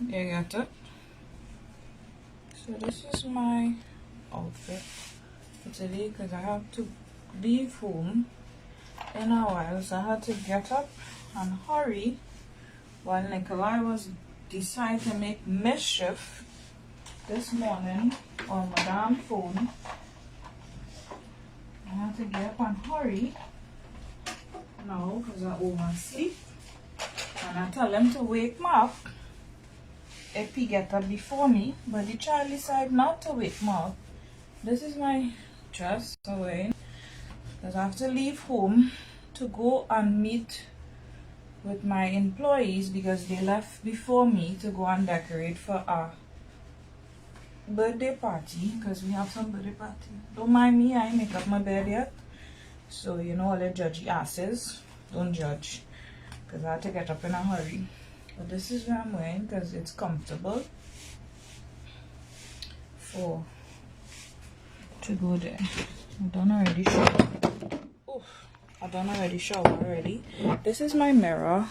You got it. So this is my outfit for today because I have to leave home in a while, so I had to get up and hurry while Nikolai was deciding to make mischief this morning on my damn phone. I had to get up and hurry now because I oversleep, and I tell him to wake me up if he get up before me, but the child decided not to wake me up. This is my dress I'm wearing because I have to leave home to go and meet with my employees because they left before me to go and decorate for a birthday party, because we have some birthday party. Don't mind me, I ain't make up my bed yet, so you know all the judgy asses, don't judge because I had to get up in a hurry. But this is what I'm wearing because it's comfortable to go there. I'm done already shower. Oof, I done already shower already. This is my mirror,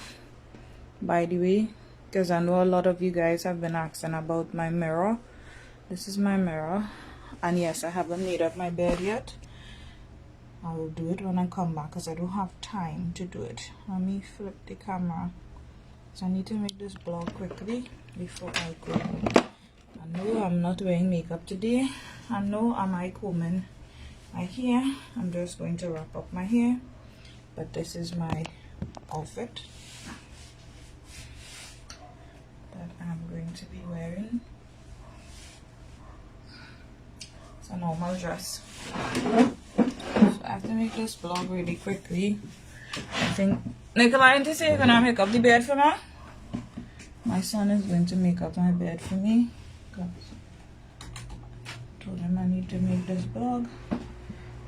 by the way, because I know a lot of you guys have been asking about my mirror. This is my mirror, and yes, I haven't made up my bed yet. I will do it when I come back because I don't have time to do it. Let me flip the camera. So I need to make this vlog quickly before I go. I know I'm not wearing makeup today. I know I'm combing my hair. I'm just going to wrap up my hair. But this is my outfit that I'm going to be wearing. It's a normal dress. So I have to make this vlog really quickly. I think Nikolai, to say you're gonna make up the bed for me? My son is going to make up my bed for me. Because I told him I need to make this vlog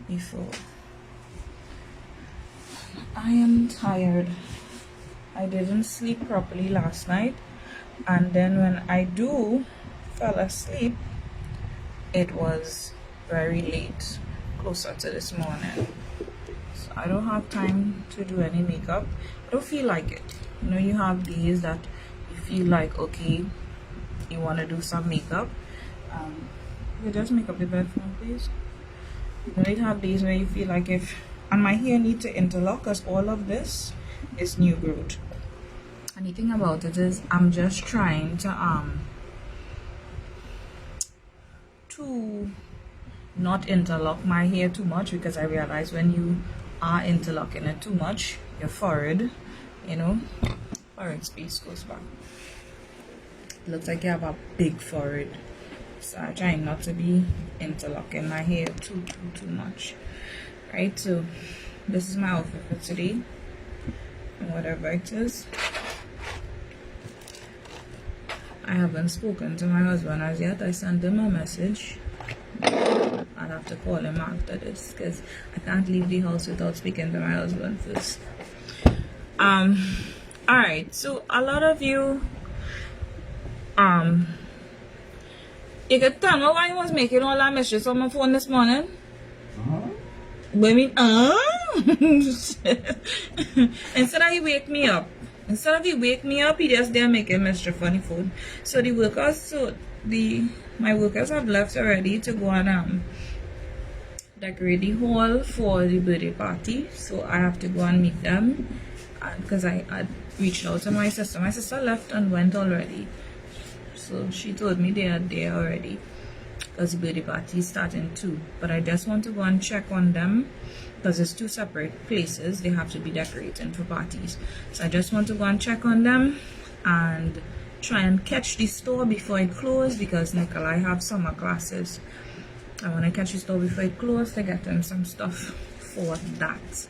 before. I am tired. I didn't sleep properly last night, and then when I fell asleep, it was very late, closer to this morning. So I don't have time to do any makeup. I don't feel like it. You know, you have days that you feel like, okay, you want to do some makeup. You just make up the bed for me, please. You know, you have days where you feel like and my hair needs to interlock because all of this is new growth. And the thing about it is I'm just trying to not interlock my hair too much, because I realize when you are interlocking it too much, your forehead, forehead space goes back. Looks like you have a big forehead. So I'm trying not to be interlocking my hair too much. Right, so this is my outfit for today. And whatever it is. I haven't spoken to my husband as yet. I sent him a message. I'll have to call him after this because I can't leave the house without speaking to my husband first. Alright, so a lot of you you could tell me why you was making all that messages on my phone this morning. Women, instead of he wake me up, he just there making mischief on the phone. So my workers have left already to go and decorate the hall for the birthday party. So I have to go and meet them because I reached out to my sister. My sister left and went already. So she told me they are there already because the birthday party is starting too. But I just want to go and check on them because it's two separate places. They have to be decorating for parties. So I just want to go and check on them and try and catch the store before it closes, because Nikolai have summer classes. I want to catch the store before it closes to get them some stuff for that.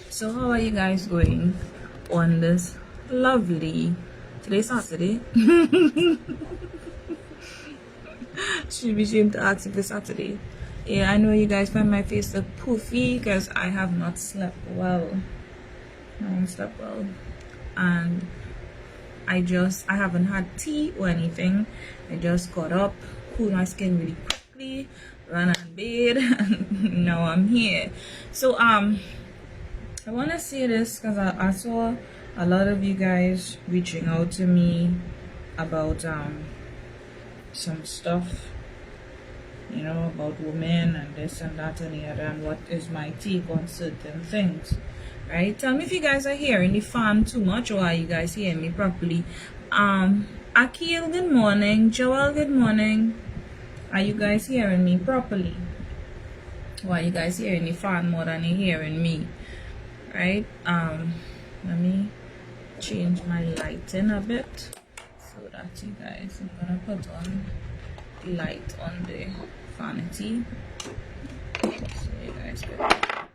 So how are you guys going on this lovely, today's Saturday? Should be ashamed to ask if it's Saturday. Yeah, I know you guys find my face look poofy because I have not slept well. I haven't slept well. And I haven't had tea or anything. I just got up, cooled my skin really quickly, ran out of bed, and now I'm here. So I want to say this because I saw a lot of you guys reaching out to me about some stuff, you know, about women and this and that and the other, and what is my take on certain things, right? Tell me if you guys are hearing the fan too much, or are you guys hearing me properly? Akil, good morning. Joel, good morning. Are you guys hearing me properly? Or are you guys hearing the fan more than you're hearing me? Right? Let me change my lighting a bit so that you guys, I'm gonna put on the light on the vanity so you guys can.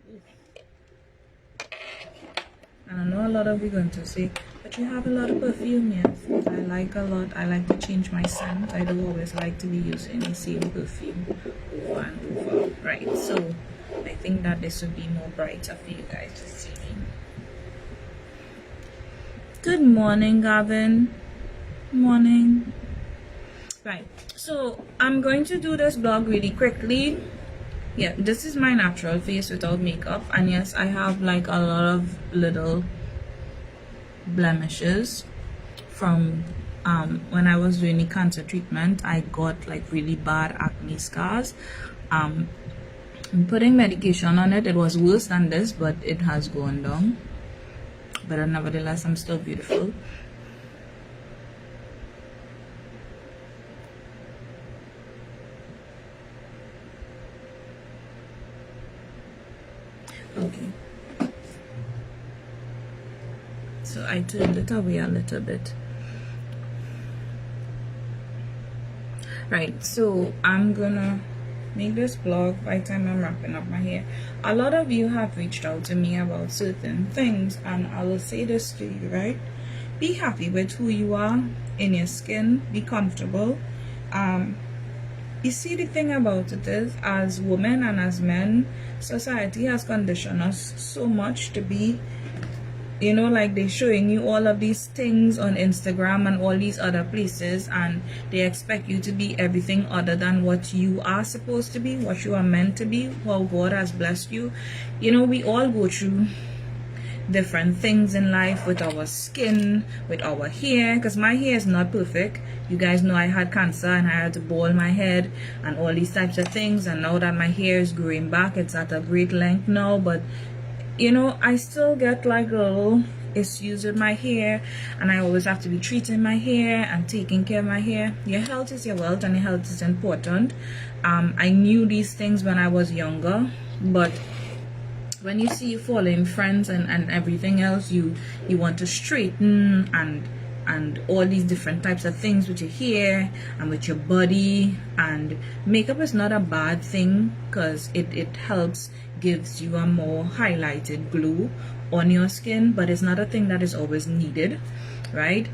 And I know a lot of you are going to say, but you have a lot of perfume. Yes, I like a lot. I like to change my scent. I do always like to be using the same perfume over and over. Right, so I think that this would be more brighter for you guys to see me. Good morning, Gavin. Morning. Right, so I'm going to do this vlog really quickly. Yeah, this is my natural face without makeup, and yes, I have like a lot of little blemishes from when I was doing the cancer treatment. I got like really bad acne scars. I'm putting medication on it. It was worse than this, but it has gone down. But nevertheless, I'm still beautiful. Okay, so I turned it away a little bit. Right, so I'm gonna make this vlog by the time I'm wrapping up my hair. A lot of you have reached out to me about certain things, and I will say this to you, right? Be happy with who you are in your skin. Be comfortable. You see, the thing about it is, as women and as men, society has conditioned us so much to be, you know, like they're showing you all of these things on Instagram and all these other places, and they expect you to be everything other than what you are supposed to be, what you are meant to be, how God has blessed you. You know, we all go through different things in life with our skin, with our hair, because my hair is not perfect. You guys know I had cancer and I had to bald my head and all these types of things, and now that my hair is growing back, it's at a great length now, but you know, I still get like little issues with my hair, and I always have to be treating my hair and taking care of my hair. Your health is your wealth, and your health is important. I knew these things when I was younger, but when you see you following friends and everything else, you want to straighten and all these different types of things with your hair and with your body. And makeup is not a bad thing, because it helps, gives you a more highlighted glow on your skin, but it's not a thing that is always needed, right?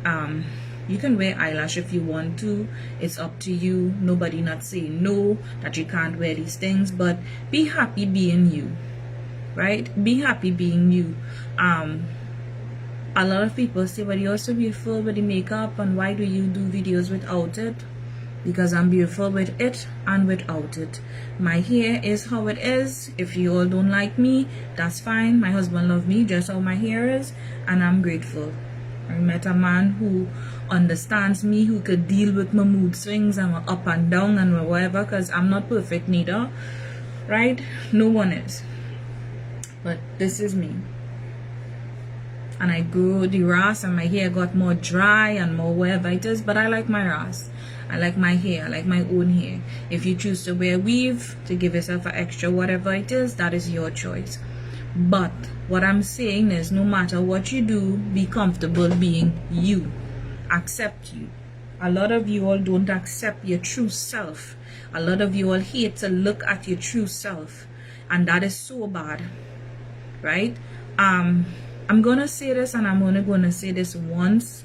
You can wear eyelash if you want to. It's up to you. Nobody not saying no, that you can't wear these things, but be happy being you, right? Be happy being you. A lot of people say, but you're so beautiful with the makeup, and why do you do videos without it? Because I'm beautiful with it and without it. My hair is how it is. If you all don't like me, that's fine. My husband loves me just how my hair is, and I'm grateful. I met a man who understands me, who could deal with my mood swings and my up and down and whatever, because I'm not perfect neither, right? No one is. But this is me. And I grew the ras, and my hair got more dry and more whatever it is, but I like my ras. I like my hair. I like my own hair. If you choose to wear weave to give yourself an extra whatever it is, that is your choice. But what I'm saying is, no matter what you do, be comfortable being you. Accept you. A lot of you all don't accept your true self. A lot of you all hate to look at your true self, and that is so bad, right? I'm gonna say this, and I'm only gonna say this once.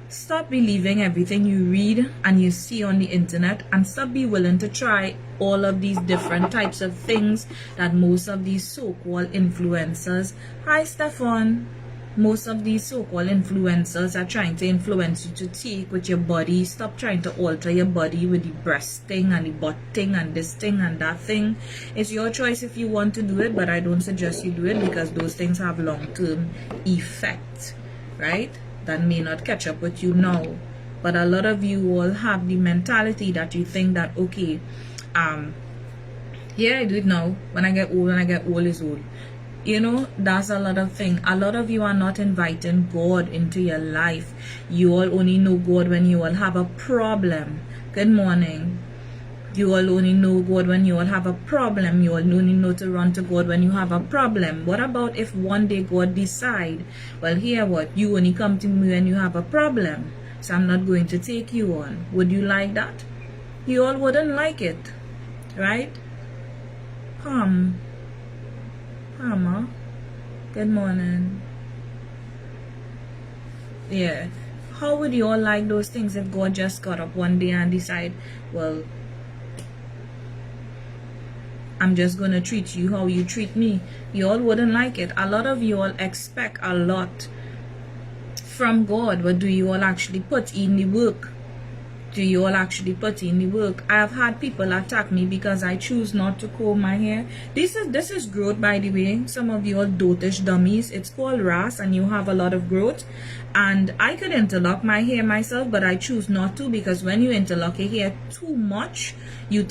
Stop believing everything you read and you see on the internet, and stop be willing to try all of these different types of things that most of these so-called influencers, hi Stefan, most of these so-called influencers are trying to influence you to take with your body. Stop trying to alter your body with the breast thing and the butt thing and this thing and that thing. It's your choice if you want to do it, but I don't suggest you do it, because those things have long-term effects, right? That may not catch up with you now. But a lot of you all have the mentality that you think that, okay, yeah, I do it now. When I get old is old. You know, that's a lot of thing. A lot of you are not inviting God into your life. You all only know God when you all have a problem. Good morning. You all only know God when you all have a problem. You all only know to run to God when you have a problem. What about if one day God decide, well, here what, you only come to me when you have a problem, so I'm not going to take you on. Would you like that? You all wouldn't like it, right? Palmer, good morning. Yeah, how would you all like those things if God just got up one day and decide, well, I'm just gonna treat you how you treat me? You all wouldn't like it. A lot of you all expect a lot from God, but do you all actually put in the work? Do you all actually put in the work? I have had people attack me because I choose not to comb my hair. This is growth, by the way. Some of you all dotish dummies. It's called ras, and you have a lot of growth. And I could interlock my hair myself, but I choose not to, because when you interlock your hair too much, your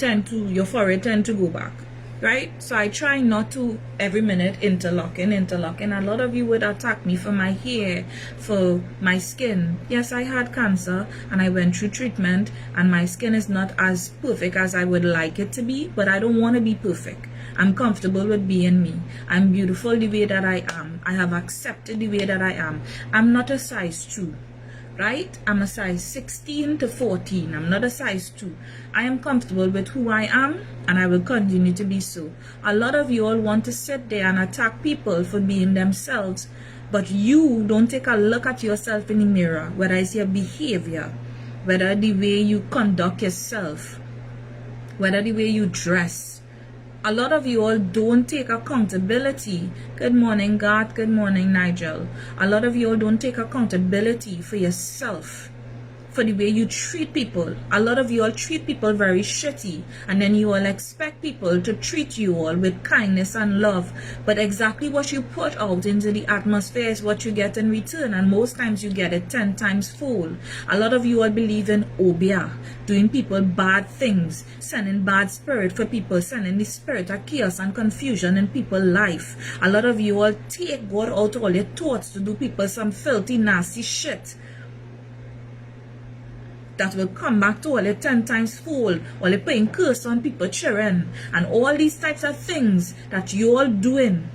forehead tend to go back. Right? So I try not to every minute interlocking. A lot of you would attack me for my hair, for my skin. Yes, I had cancer and I went through treatment, and my skin is not as perfect as I would like it to be, but I don't want to be perfect. I'm comfortable with being me. I'm beautiful the way that I am. I have accepted the way that I am. I'm not a size 2. Right? I'm a size 16 to 14. I'm not a size 2. I am comfortable with who I am, and I will continue to be so. A lot of you all want to sit there and attack people for being themselves, but you don't take a look at yourself in the mirror, whether it's your behavior, whether the way you conduct yourself, whether the way you dress. A lot of you all don't take accountability. Good morning, God. Good morning, Nigel. A lot of you all don't take accountability for yourself, for the way you treat people. A lot of you all treat people very shitty, and then you all expect people to treat you all with kindness and love. But exactly what you put out into the atmosphere is what you get in return, and most times you get it 10 times full. A lot of you all believe in obia, doing people bad things, sending bad spirit for people, sending the spirit of chaos and confusion in people's life. A lot of you all take God out all your thoughts to do people some filthy, nasty shit that will come back to all the 10 times full, or they putting curse on people children, and all these types of things that you all doing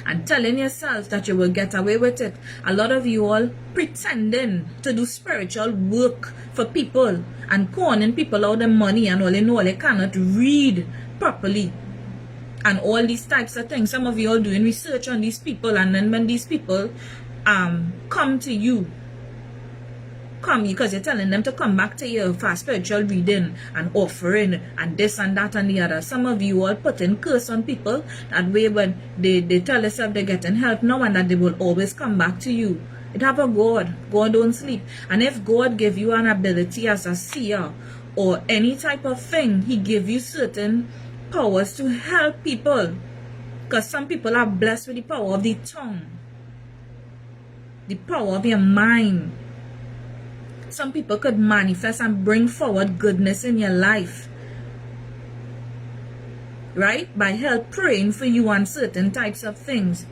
and telling yourself that you will get away with it. A lot of you all pretending to do spiritual work for people and conning people out of money, and all they cannot read properly, and all these types of things. Some of you all doing research on these people, and then when these people come to you, because you're telling them to come back to you for spiritual reading and offering and this and that and the other. Some of you all putting curse on people that way when they tell themselves they're getting help now, and that they will always come back to you. It have a God. God don't sleep. And if God give you an ability as a seer or any type of thing, he give you certain powers to help people. Because some people are blessed with the power of the tongue, the power of your mind. Some people could manifest and bring forward goodness in your life, right? By help praying for you on certain types of things.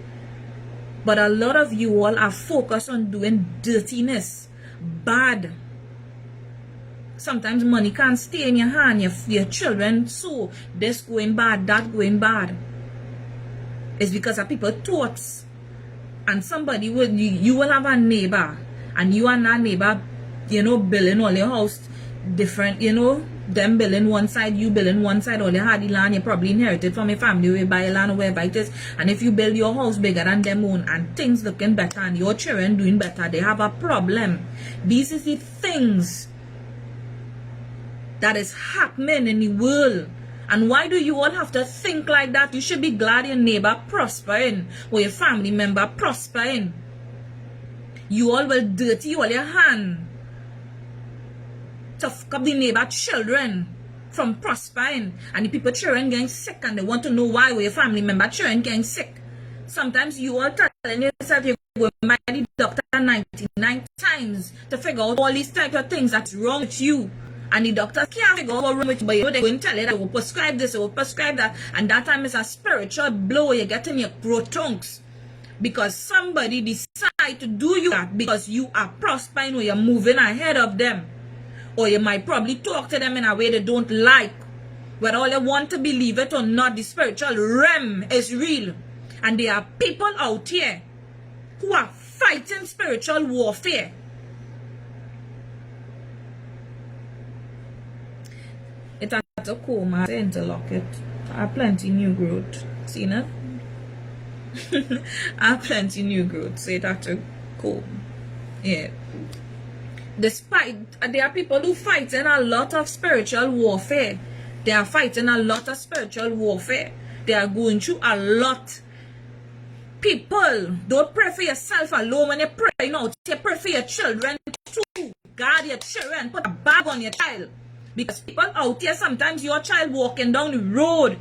But a lot of you all are focused on doing dirtiness, bad. Sometimes money can't stay in your hand. Your children, so this going bad, that going bad. It's because of people's thoughts. And somebody will, you will have a neighbor, and you and that neighbor, building all your house different, them building one side, you building one side, or they had the land you probably inherited from your family, where buy land or wherever it is. And if you build your house bigger than them own, and things looking better, and your children doing better, they have a problem. These is the things that is happening in the world. And why do you all have to think like that? You should be glad your neighbor prospering, or your family member prospering. You all will dirty all your hand to fuck up the neighbor children from prospering, and the people children getting sick, and they want to know why your family member children getting sick. Sometimes you are telling yourself you're going by the doctor 99 times to figure out all these types of things that's wrong with you. And the doctors can't figure out what's wrong with you, but you know they're going to tell you that they will prescribe this, they will prescribe that. And that time is a spiritual blow you get in your throat trunks. Because somebody decide to do you that because you are prospering or you're moving ahead of them. Or you might probably talk to them in a way they don't like. Whether all they want to believe it or not, the spiritual realm is real. And there are people out here who are fighting spiritual warfare. It has a coma to interlock it. I have plenty new growth. Seen it? I have plenty new growth, so it had to comb. Yeah. Despite there are people who fighting a lot of spiritual warfare. They are fighting a lot of spiritual warfare. They are going through a lot. People, don't pray for yourself alone when you pray. You know, you pray for your children too. Guard your children. Put a bag on your child. Because people out here, sometimes your child walking down the road,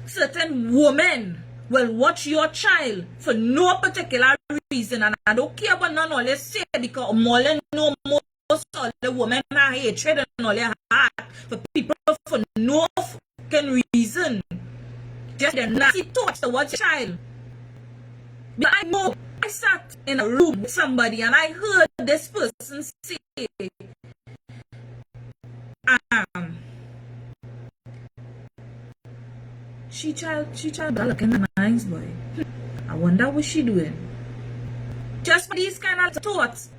certain women will watch your child for no particular reason. And I don't care what none of them say because more than no more. So the women are hatred and all their heart for people for no fucking reason. Just the nasty thoughts towards your child. But I know I sat in a room with somebody and I heard this person say, she child looking nice boy. I wonder what she doing. Just for these kind of thoughts.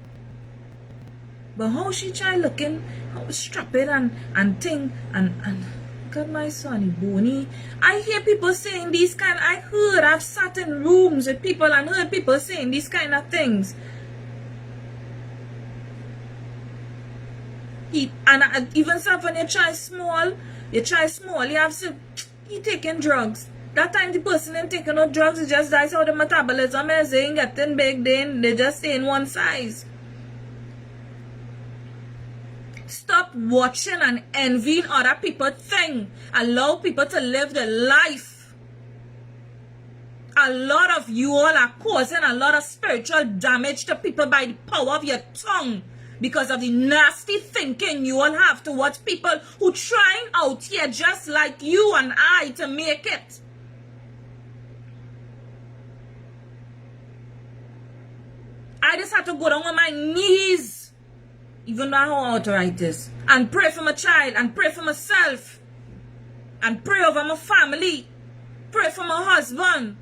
But how she child looking, how strapping and thing and God my son bony. I hear people saying these kind. I've sat in rooms with people and heard people saying these kind of things. Even so when your child small, you have to he taking drugs. That time the person ain't taking no drugs, it just dies how the metabolism is ain't getting big, they just stay in one size. Stop watching and envying other people's things. Allow people to live their life. A lot of you all are causing a lot of spiritual damage to people by the power of your tongue. Because of the nasty thinking you all have towards people who trying out here just like you and I to make it. I just had to go down on my knees. Even though I have arthritis, and pray for my child, and pray for myself, and pray over my family, pray for my husband,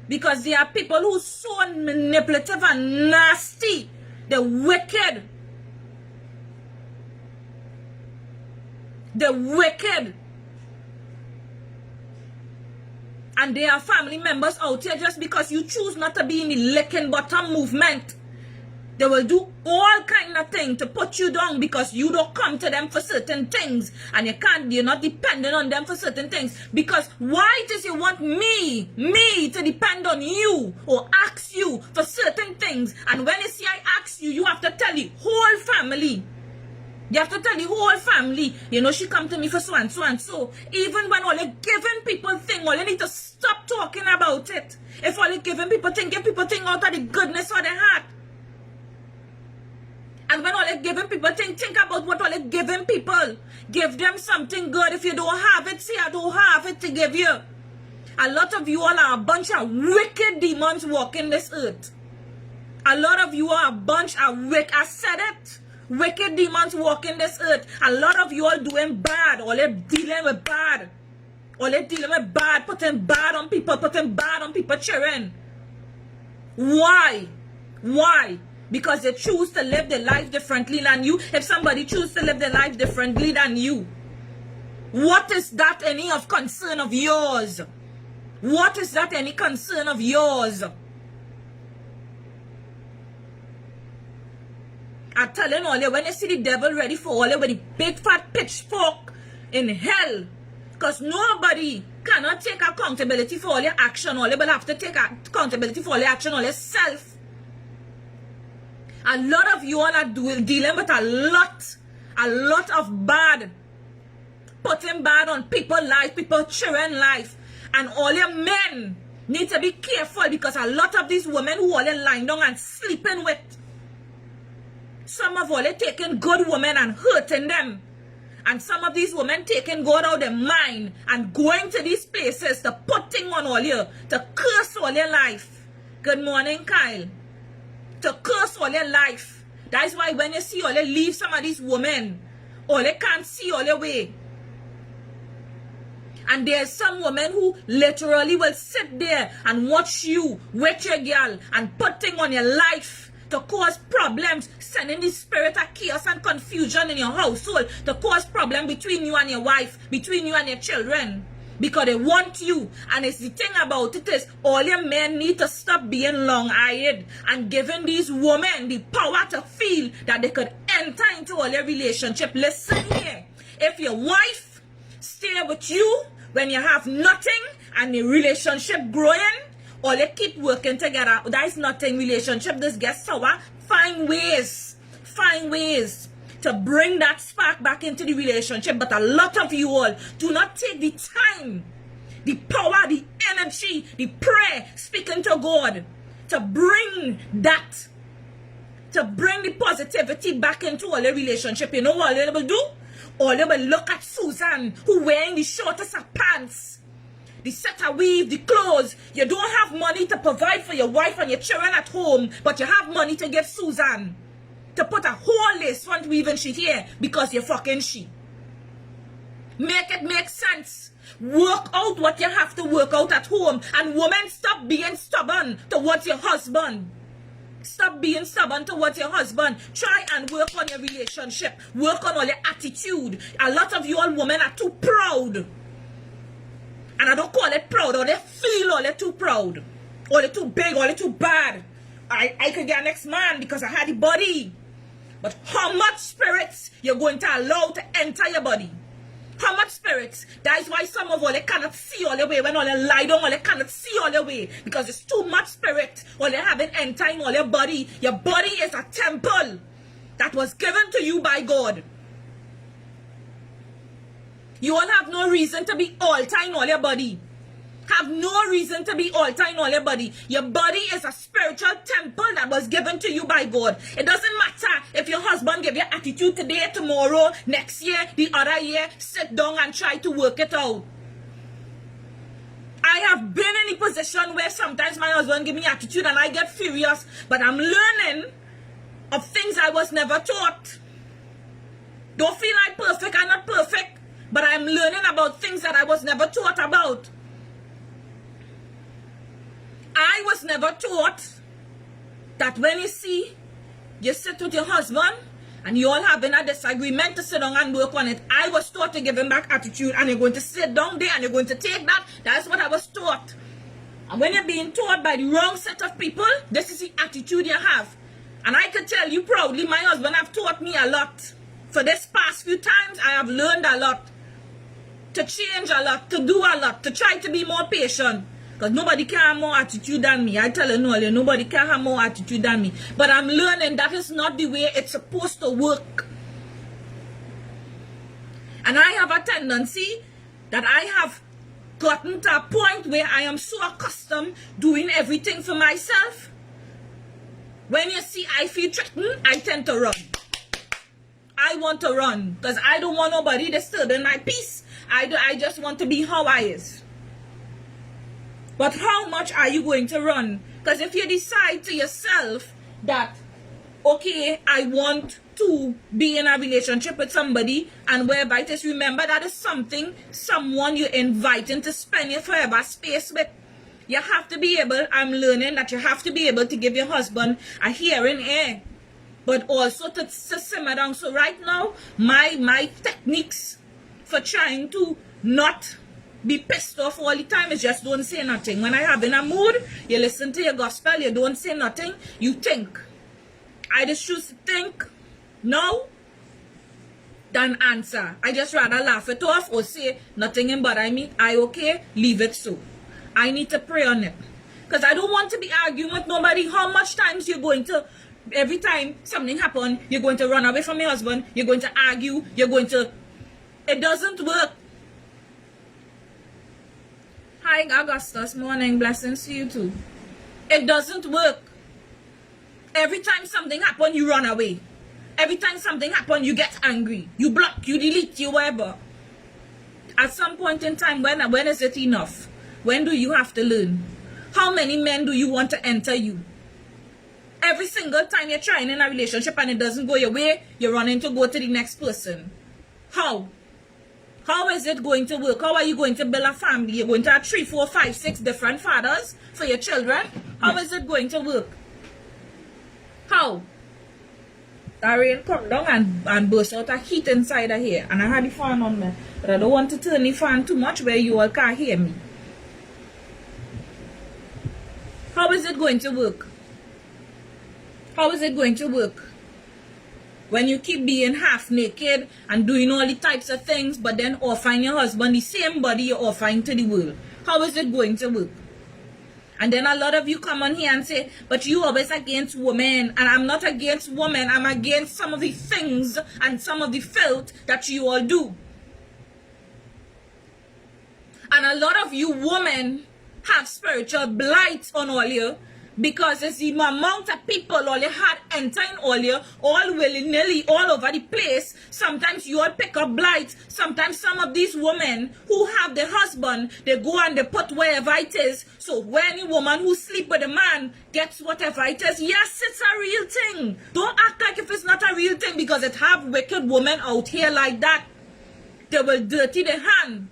because there are people who are so manipulative and nasty, they're wicked, and there are family members out here just because you choose not to be in the licking bottom movement. They will do all kind of things to put you down because you don't come to them for certain things. And you're not dependent on them for certain things. Because why does you want me to depend on you or ask you for certain things? And when you see I ask you, you have to tell the whole family. You have to tell the whole family, you know, she come to me for so and so and so. Even when all you giving people thing, all you need to stop talking about it. If all you giving people thing, give people thing out of the goodness of their heart. And when all you giving people think about what all you giving people. Give them something good. If you don't have it, say I don't have it to give you. A lot of you all are a bunch of wicked demons walking this earth. A lot of you are a bunch of wicked, I said it. Wicked demons walking this earth. A lot of you all doing bad. All you dealing with bad. All you dealing with bad. Putting bad on people children. Why? Because they choose to live their life differently than you. If somebody chooses to live their life differently than you, what is that any of concern of yours? What is that any concern of yours? I'm telling all you, when you see the devil ready for all you with the big fat pitchfork in hell, because nobody cannot take accountability for all your action. All you will have to take accountability for all your action, all yourself. A lot of you all are dealing with a lot of bad. Putting bad on people's life, people's children's life. And all your men Need to be careful because a lot of these women who are lying down and sleeping with, some of all taking good women and hurting them. And some of these women taking God out of their mind and going to these places to put things on all you, to curse all your life. Good morning, Kyle. To curse all your life. That's why when you see all you leave some of these women, all they can't see all your way. And there's some women who literally will sit there and watch you with your girl and put things on your life to cause problems, sending the spirit of chaos and confusion in your household, to cause problem between you and your wife, between you and your children, because they want you. And it's the thing about it is, all your men need to stop being long-eyed and giving these women the power to feel that they could enter into all your relationship. Listen here, if your wife stay with you when you have nothing and the relationship growing, or they keep working together, that is nothing relationship, this gets sour. Find ways to bring that spark back into the relationship. But a lot of you all do not take the time, the power, the energy, the prayer, speaking to God, to bring that, to bring the positivity back into all the relationship. You know what they will do? Or they will look at Susan, who wearing the shortest of pants, the set of weave, the clothes. You don't have money to provide for your wife and your children at home, but you have money to give Susan to put a whole lace front weaving sheet here because you're fucking she. Make it make sense. Work out what you have to work out at home. And women, stop being stubborn towards your husband. Stop being stubborn towards your husband. Try and work on your relationship. Work on all your attitude. A lot of you all women are too proud. And I don't call it proud, or they feel all they too proud, or they too big, or they too bad. I could get next man because I had the body. But how much spirits you're going to allow to enter your body? How much spirits? That is why some of all they cannot see all the way. When all they lie down, all they cannot see all the way. Because it's too much spirit. All they haven't entering all your body. Your body is a temple that was given to you by God. You all have no reason to be altering all your body. Have no reason to be altering all your body. Your body is a spiritual temple that was given to you by God. It doesn't matter if your husband give you attitude today, tomorrow, next year, the other year. Sit down and try to work it out. I have been in a position where sometimes my husband give me attitude and I get furious. But I'm learning of things I was never taught. Don't feel I'm perfect. I'm not perfect. But I'm learning about things that I was never taught about. I was never taught that when you see, you sit with your husband and you all having a disagreement, to sit down and work on it. I was taught to give him back attitude, and you're going to sit down there and you're going to take that. That's what I was taught. And when you're being taught by the wrong set of people, this is the attitude you have. And I can tell you proudly, my husband have taught me a lot. For this past few times, I have learned a lot. To change a lot, to do a lot, to try to be more patient. Because nobody can have more attitude than me. I tell you no, nobody can have more attitude than me. But I'm learning that is not the way it's supposed to work. And I have a tendency that I have gotten to a point where I am so accustomed doing everything for myself. When you see I feel threatened, I tend to run. I want to run because I don't want nobody disturbing my peace. I just want to be how I is. But how much are you going to run? Because if you decide to yourself that, okay, I want to be in a relationship with somebody, and whereby it is, remember that is something, someone you're inviting to spend your forever space with. You have to be able, I'm learning that you have to be able to give your husband a hearing ear. But also to simmer down. So right now, my techniques for trying to not be pissed off all the time is just don't say nothing. When I have in a mood, you listen to your gospel, you don't say nothing, you think. I just choose to think no than answer. I just rather laugh it off or say nothing in but I mean I okay, leave it so. I need to pray on it. Because I don't want to be arguing with nobody. How much times you're going to, every time something happens, you're going to run away from your husband, you're going to argue, you're going to, it doesn't work. Hi, Augustus. Morning. Blessings to you too. It doesn't work. Every time something happens, you run away. Every time something happens, you get angry. You block, you delete, you whatever. At some point in time, when is it enough? When do you have to learn? How many men do you want to enter you? Every single time you're trying in a relationship and it doesn't go your way, you're running to go to the next person. How? How is it going to work? How are you going to build a family? You're going to have 3, 4, 5, 6 different fathers for your children? How is it going to work? How? That rain come down and burst out a heat inside of here. And I had the fan on me. But I don't want to turn the fan too much where you all can't hear me. How is it going to work? How is it going to work? When you keep being half naked and doing all the types of things, but then offering your husband the same body you're offering to the world. How is it going to work? And then a lot of you come on here and say, but you always against women. And I'm not against women. I'm against some of the things and some of the filth that you all do. And a lot of you women have spiritual blight on all you, because it's the amount of people all you had entering all you, all willy-nilly, all over the place. Sometimes you all pick up blight. Sometimes some of these women who have their husband, they go and they put wherever it is. So when a woman who sleep with a man gets whatever it is, yes, it's a real thing. Don't act like if it's not a real thing, because it have wicked women out here like that. They will dirty their hand.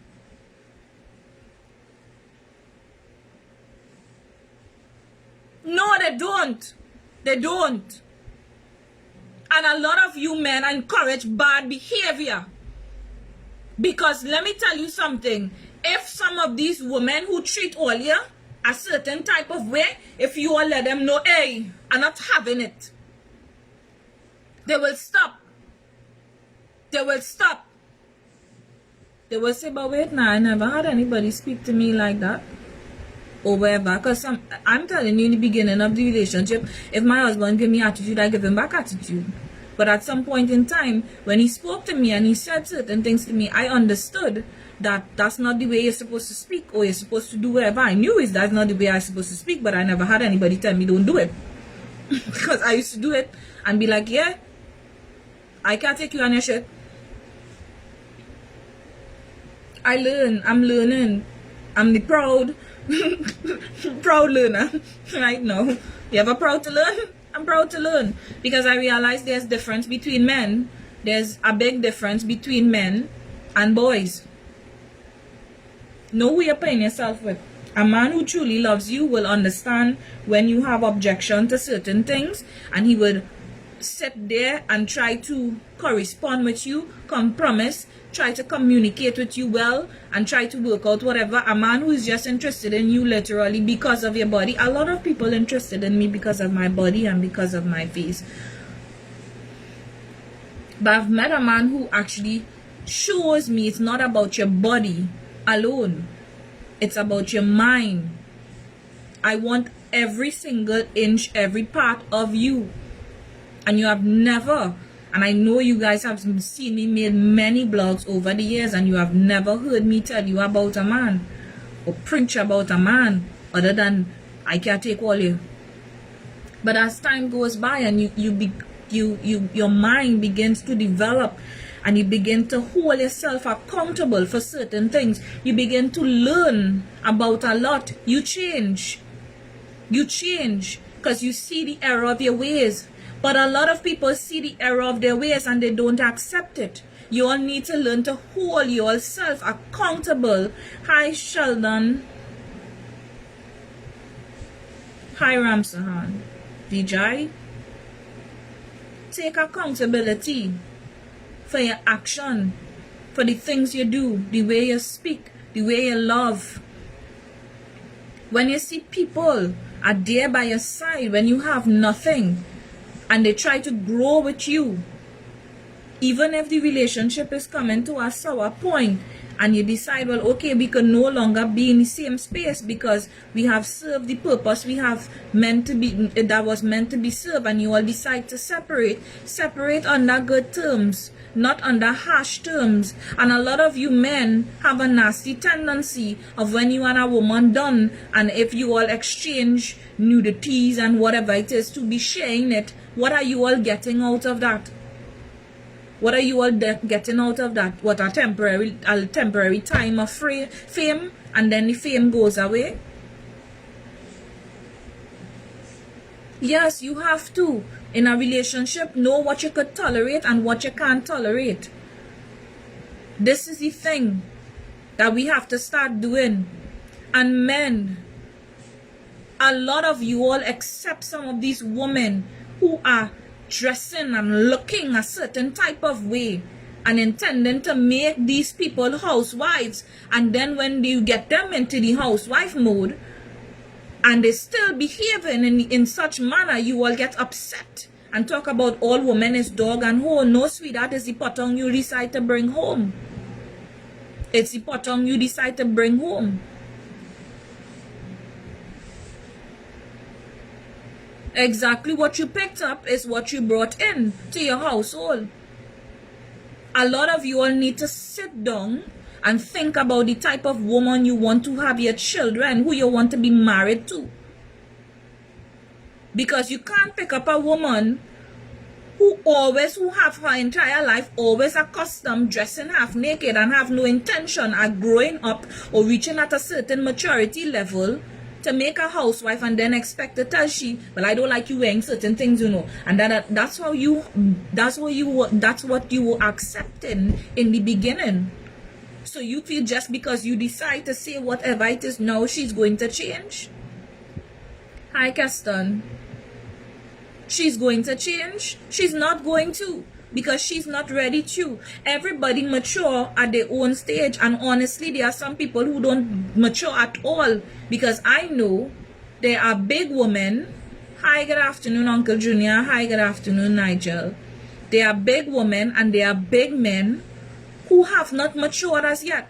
No, they don't. They don't. And a lot of you men encourage bad behavior. Because let me tell you something. If some of these women who treat all you a certain type of way, if you all let them know, hey, I'm not having it, they will stop. They will stop. They will say, but wait now, I never had anybody speak to me like that. Or whatever, because I'm telling you in the beginning of the relationship, if my husband give me attitude, I give him back attitude. But at some point in time, when he spoke to me and he said certain things to me, I understood that that's not the way you're supposed to speak, or you're supposed to do whatever. I knew that's not the way I'm supposed to speak, but I never had anybody tell me don't do it. Because I used to do it and be like, yeah, I can't take you on your shit. I learn, I'm learning. I'm the proud learner right now. You ever proud to learn? I'm proud to learn, because I realize there's difference between men. There's a big difference between men and boys. Know who you're playing yourself with. A man who truly loves you will understand when you have objection to certain things, and he would sit there and try to correspond with you, compromise, try to communicate with you well, and try to work out whatever. A man who is just interested in you literally because of your body. A lot of people interested in me because of my body and because of my face. But I've met a man who actually shows me it's not about your body alone. It's about your mind. I want every single inch, every part of you. And you have never, and I know you guys have seen me made many blogs over the years, and you have never heard me tell you about a man or preach about a man other than I can't take all you. But as time goes by and your mind begins to develop, and you begin to hold yourself accountable for certain things, you begin to learn about a lot. You change because you see the error of your ways. But a lot of people see the error of their ways and they don't accept it. You all need to learn to hold yourself accountable. Hi, Sheldon. Hi, Ramsahan. Vijay. Take accountability for your action, for the things you do, the way you speak, the way you love. When you see people are there by your side when you have nothing, and they try to grow with you, even if the relationship is coming to a sour point, and you decide, well, okay, we can no longer be in the same space because we have served the purpose we have meant to be, that was meant to be served, and you all decide to separate under good terms, not under harsh terms. And a lot of you men have a nasty tendency of when you and a woman done, and if you all exchange nudities and whatever it is, to be sharing it. What are you all getting out of that? What are you all getting out of that? What, a temporary time of fame, and then the fame goes away? Yes, you have to, in a relationship, know what you could tolerate and what you can't tolerate. This is the thing that we have to start doing. And men, a lot of you all accept some of these women who are dressing and looking a certain type of way and intending to make these people housewives. And then when you get them into the housewife mode, and they still behaving in such manner, you all get upset and talk about all women is dog and whore. No, sweetheart, it's the potong you decide to bring home. It's the potong you decide to bring home. Exactly what you picked up is what you brought in to your household. A lot of you all need to sit down and think about the type of woman you want to have your children, who you want to be married to. Because you can't pick up a woman who have her entire life always accustomed dressing half naked and have no intention of growing up or reaching at a certain maturity level to make a housewife, and then expect to tell she, well, I don't like you wearing certain things, you know. And that's what you were accepting in the beginning. So you feel just because you decide to say whatever it is now, she's going to change? Hi, Keston. She's going to change? She's not going to, because she's not ready to. Everybody mature at their own stage, and honestly, there are some people who don't mature at all, because I know there are big women. Hi, good afternoon, Uncle Junior. Hi, good afternoon, Nigel. There are big women and there are big men who have not matured as yet.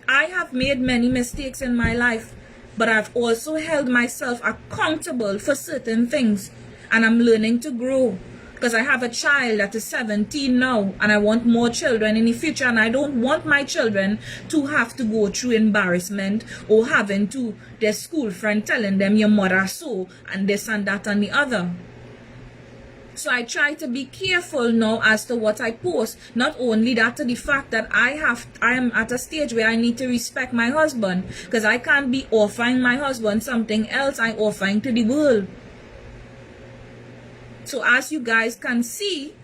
I have made many mistakes in my life, but I've also held myself accountable for certain things, and I'm learning to grow, because I have a child that is 17 now, and I want more children in the future, and I don't want my children to have to go through embarrassment or having to their school friend telling them your mother so and this and that and the other. So I try to be careful now as to what I post. Not only that, to the fact that I am at a stage where I need to respect my husband, because I can't be offering my husband something else I'm offering to the world. So as you guys can see,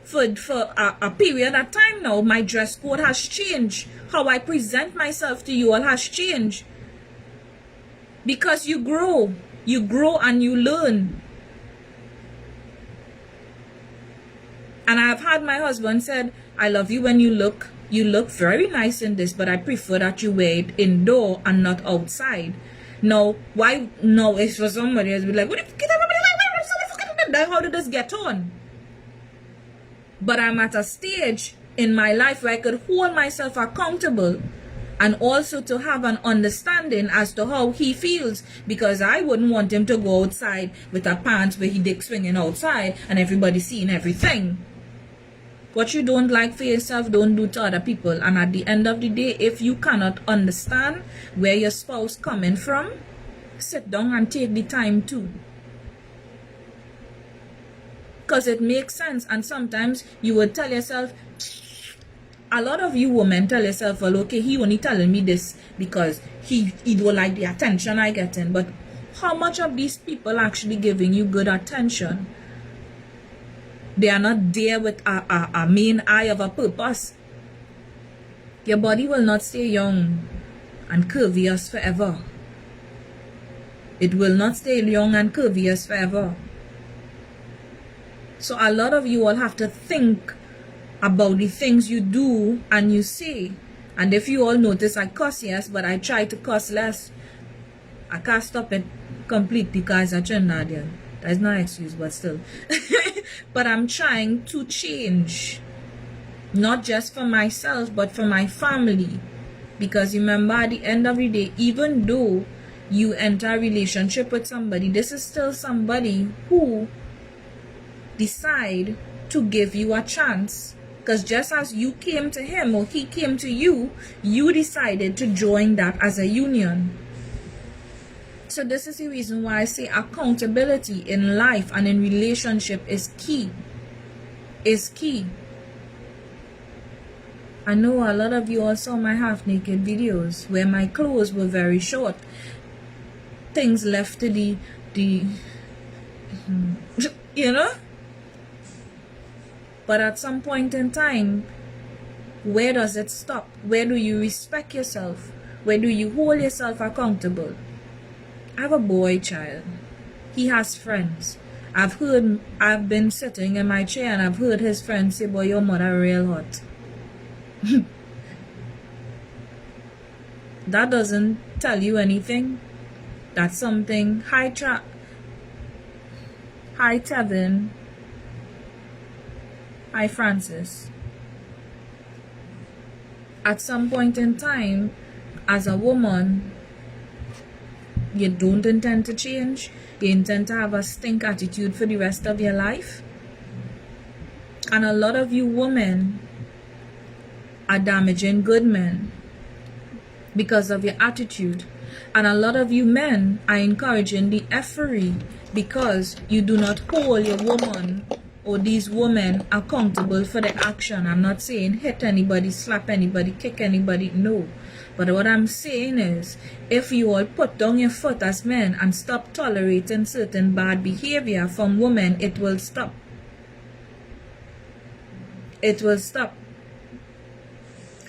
for a period of time now, my dress code has changed. How I present myself to you all has changed. Because you grow and you learn. And I've had my husband said, I love you when you look very nice in this, but I prefer that you wear it indoor and not outside. Now, why? No, if for somebody else, be like, how did this get on? But I'm at a stage in my life where I could hold myself accountable, and also to have an understanding as to how he feels, because I wouldn't want him to go outside with a pants where he dick swinging outside and everybody seeing everything. What you don't like for yourself, don't do to other people. And at the end of the day, if you cannot understand where your spouse coming from, sit down and take the time to. Because it makes sense. And sometimes you would tell yourself, a lot of you women tell yourself, well, okay, he only telling me this because he don't like the attention I get in. But how much of these people actually giving you good attention? They are not there with a main eye of a purpose. Your body will not stay young and curvious forever. It will not stay young and curvious forever. So a lot of you all have to think about the things you do and you say. And if you all notice, I cuss, yes, but I try to cuss less. I can't stop it completely because I'm Trinidadian. That's not an excuse, but still. But I'm trying to change. Not just for myself, but for my family. Because remember, at the end of the day, even though you enter a relationship with somebody, this is still somebody who decide to give you a chance. Because just as you came to him or he came to you, you decided to join that as a union. So this is the reason why I say accountability in life and in relationship is key. Is key. I know a lot of you all saw my half-naked videos where my clothes were very short. Things left to the you know? But at some point in time, where does it stop? Where do you respect yourself? Where do you hold yourself accountable? I have a boy child. He has friends. I've been sitting in my chair and I've heard his friends say, boy, your mother real hot. That doesn't tell you anything. That's something. Hi Tevin. Hi Francis. At some point in time, as a woman, you don't intend to change. You intend to have a stink attitude for the rest of your life. And a lot of you women are damaging good men because of your attitude. And a lot of you men are encouraging the effery because you do not hold your woman or these women accountable for the action. I'm not saying hit anybody, slap anybody, kick anybody, no. But what I'm saying is, if you all put down your foot as men and stop tolerating certain bad behavior from women, it will stop. It will stop.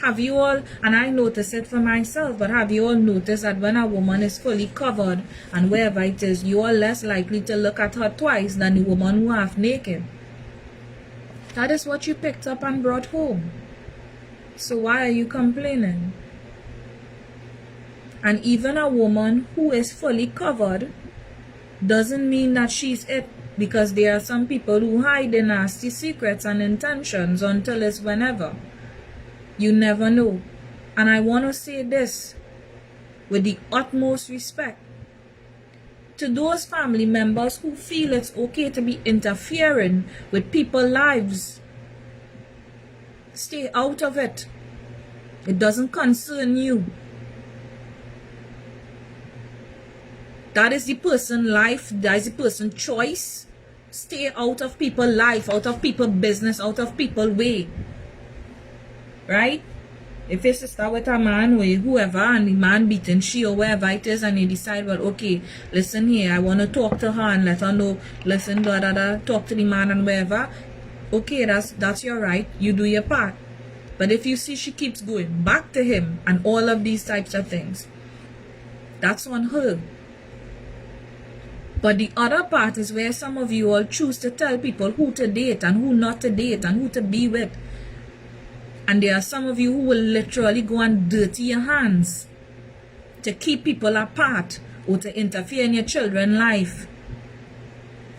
Have you all, and I notice it for myself, but have you all noticed that when a woman is fully covered and wherever it is, you are less likely to look at her twice than the woman who half naked? That is what you picked up and brought home. So why are you complaining? And even a woman who is fully covered doesn't mean that she's it, because there are some people who hide their nasty secrets and intentions until it's whenever. You never know. And I want to say this with the utmost respect to those family members who feel it's okay to be interfering with people's lives. Stay out of it. It doesn't concern you. That is the person's life. That is the person's choice. Stay out of people's life, out of people's business, out of people's way. Right? If your sister with a man or whoever and the man beating she or wherever it is and you decide, well, okay, listen here, I want to talk to her and let her know, listen, talk to the man and wherever. Okay, that's your right. You do your part. But if you see she keeps going back to him and all of these types of things, that's on her. But the other part is where some of you all choose to tell people who to date and who not to date and who to be with. And there are some of you who will literally go and dirty your hands to keep people apart or to interfere in your children's life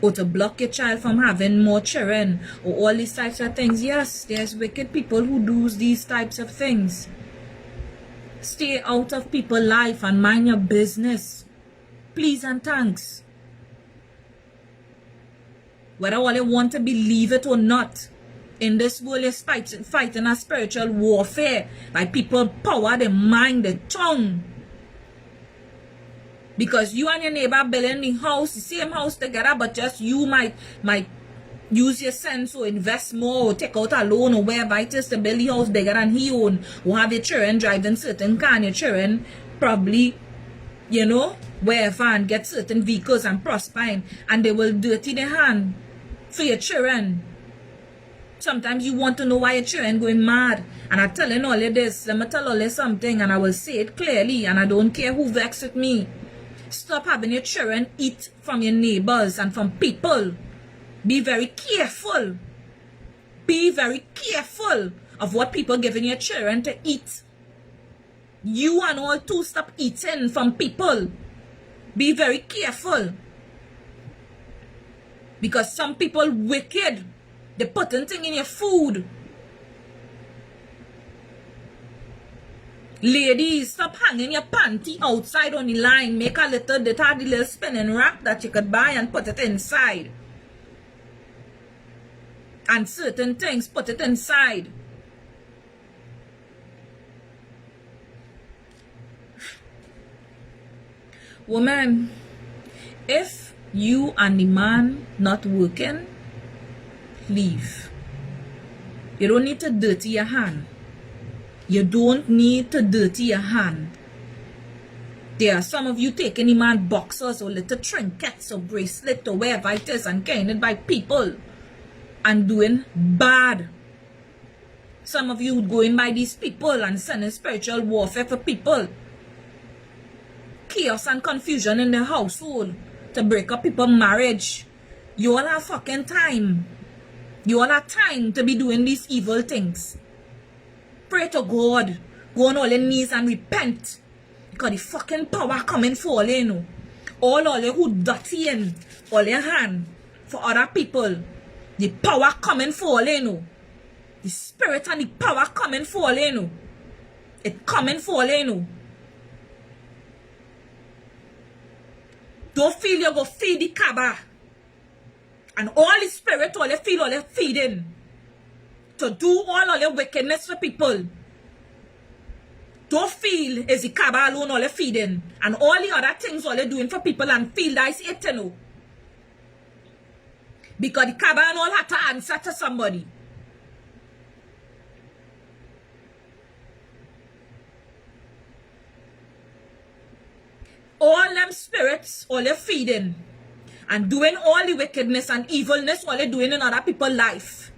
or to block your child from having more children or all these types of things. Yes, there's wicked people who do these types of things. Stay out of people's life and mind your business. Please and thanks. Whether all you want to believe it or not, in this world you're fighting a spiritual warfare by people power, the mind, the tongue. Because you and your neighbor building the house, the same house together, but just you might use your sense or invest more or take out a loan or wherever it is to build the house bigger than he own, or have your children driving certain car and your children probably, you know, wherever and get certain vehicles and prospering, and they will dirty their hand for your children. Sometimes you want to know why your children going mad. And I'm telling all of this. Let me tell all you something and I will say it clearly and I don't care who vexed with me. Stop having your children eat from your neighbors and from people. Be very careful. Be very careful of what people giving your children to eat. You and all too stop eating from people. Be very careful. Because some people wicked. They putting thing in your food. Ladies, stop hanging your panty outside on the line. Make a little spinning rack that you could buy and put it inside. and certain things, put it inside. Woman, if you and the man not working, leave. You don't need to dirty your hand. You don't need to dirty your hand. There are some of you taking the man boxers or little trinkets or bracelet or wherever it is and getting it by people and doing bad. Some of you going by these people and sending spiritual warfare for people. Chaos and confusion in the household to break up people's marriage. You all have fucking time. You all have time to be doing these evil things. Pray to God. Go on all your knees and repent. Because the fucking power coming for you. All you who dirty in all your hand for other people. The power coming for you. The spirit and the power coming for you. It coming for you. Don't feel you go feed the cabba. And all the spirit, all you feel, all you feeding. To do all your wickedness for people. Don't feel is the cabba alone all you feeding. And all the other things all you doing for people and feel that is it, you know. Because the cabba and all have to answer to somebody. All them spirits, all you feeding and doing all the wickedness and evilness, all you doing in other people's life.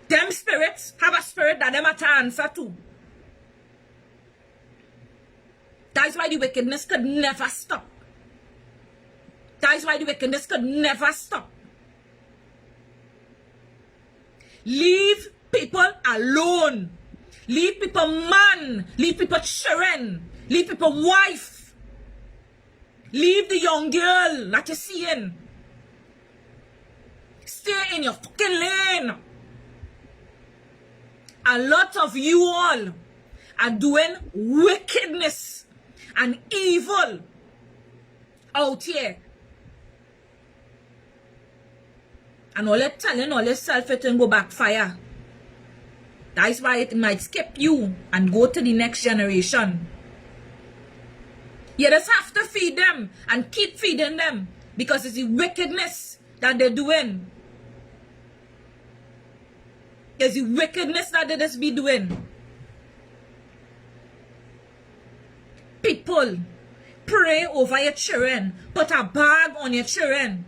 Them spirits have a spirit that them have to answer to. That's why the wickedness could never stop. That's why the wickedness could never stop. Leave people alone. Leave people man. Leave people children. Leave people wife. Leave the young girl that you're seeing. Stay in your fucking lane. A lot of you all are doing wickedness and evil out here. And all you're telling all yourself it will go backfire. That's why it might skip you and go to the next generation. You just have to feed them and keep feeding them because it's the wickedness that they're doing. It's the wickedness that they just be doing. People, pray over your children. Put a bag on your children.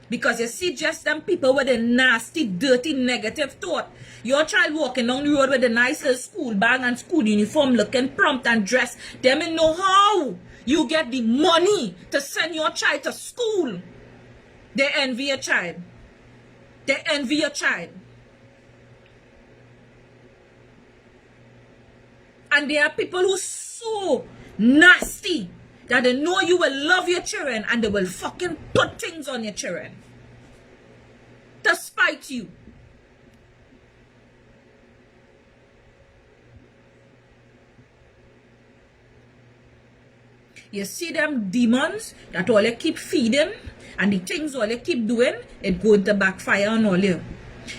Because you see just them people with a nasty, dirty, negative thought. Your child walking down the road with a nice little school bag and school uniform looking prompt and dressed. They may know how you get the money to send your child to school. They envy your child. They envy your child. And there are people who so nasty that they know you will love your children and they will fucking put things on your children to spite you. You see them demons that all you keep feeding and the things all you keep doing, it going to backfire on all you.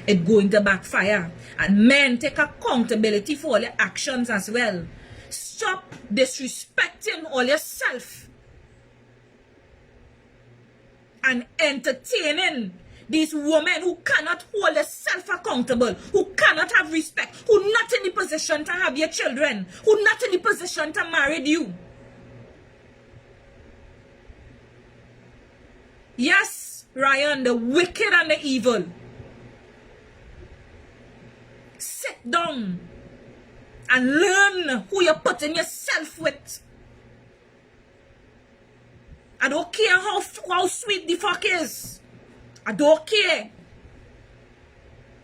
It going to backfire. And men, take accountability for all your actions as well. Stop disrespecting all yourself and entertaining these women who cannot hold themselves accountable, who cannot have respect, who not in the position to have your children, who not in the position to marry you. Yes, Ryan, the wicked and the evil. Sit down and learn who you're putting yourself with. I don't care how sweet the fuck is. I don't care.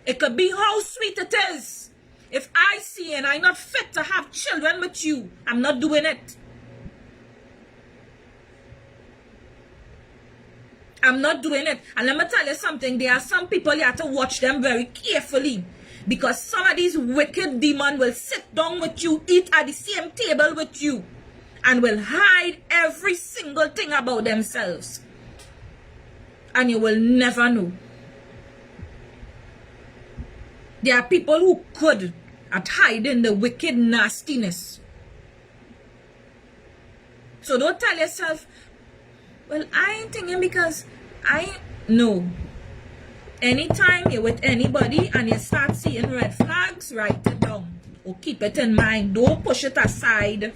It could be how sweet it is. If I see and I'm not fit to have children with you, I'm not doing it. I'm not doing it. And let me tell you something. There are some people you have to watch them very carefully. Because some of these wicked demons will sit down with you, eat at the same table with you, and will hide every single thing about themselves. And you will never know. There are people who good at hiding the wicked nastiness. So don't tell yourself, well, I ain't thinking because no. Anytime you're with anybody and you start seeing red flags, write it down or keep it in mind. Don't push it aside.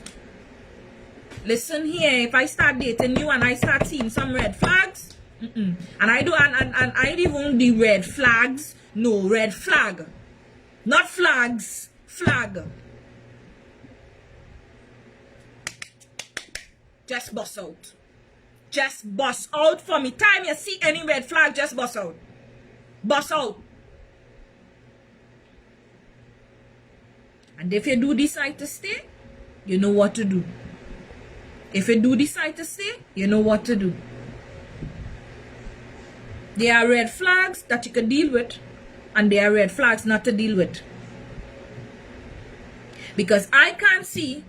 Listen here, if I start dating you and I start seeing some red flags, and I do, and I even the red flags, no, red flag, not flags, flag. Just bust out. Just bust out for me. Time you see any red flag, just bust out. Bust out. And if you do decide to stay, you know what to do. If you do decide to stay, you know what to do. There are red flags that you can deal with, and there are red flags not to deal with. Because I can't see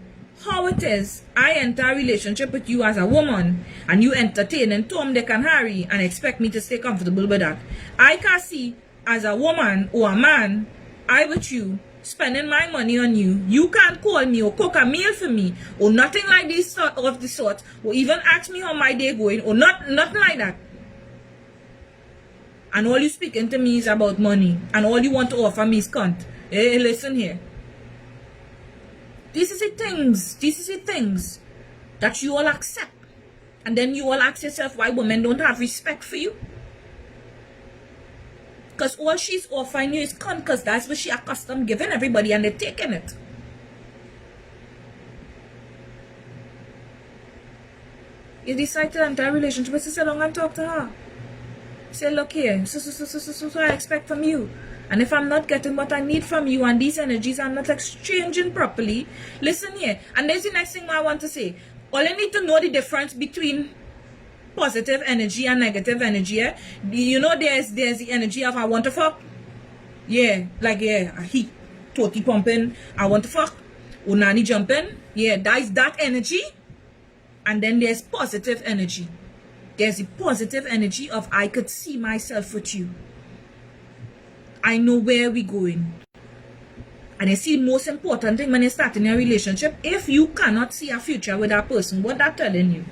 how it is I enter a relationship with you as a woman and you entertain Tom, Dick and Harry and expect me to stay comfortable with that. I can't see as a woman or a man, I with you, spending my money on you. You can't call me or cook a meal for me or nothing like this of the sort, or even ask me how my day going or nothing like that. And all you speaking to me is about money and all you want to offer me is cunt. Hey, listen here. These are the things that you all accept. And then you all ask yourself why women don't have respect for you. Because all she's offering you is cunt, because that's what she accustomed giving everybody and they're taking it. You decide to enter a relationship, but sit down and talk to her. Say, look here, so I expect from you. And if I'm not getting what I need from you and these energies are not exchanging properly, listen here. And there's the next thing I want to say. All you need to know the difference between positive energy and negative energy. Yeah? You know there's the energy of I want to fuck. Yeah, like yeah, heat, totally pumping, I want to fuck. Unani jumping. Yeah, that's that energy. And then there's positive energy. There's the positive energy of I could see myself with you. I know where we're going. And you see, most important thing when you're starting a relationship, if you cannot see a future with that person, what that telling you?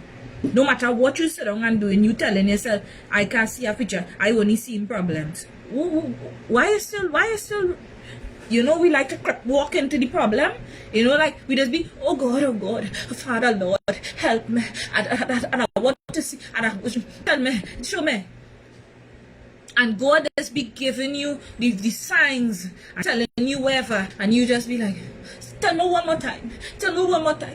No matter what you sit down and doing, you telling yourself, I can't see a future, I only see problems. Why you still, you know, we like to walk into the problem. You know, like we just be, oh God, Father Lord, help me. And I want to see, and tell me, show me. And God just be giving you the signs, telling you wherever, and you just be like, tell me one more time.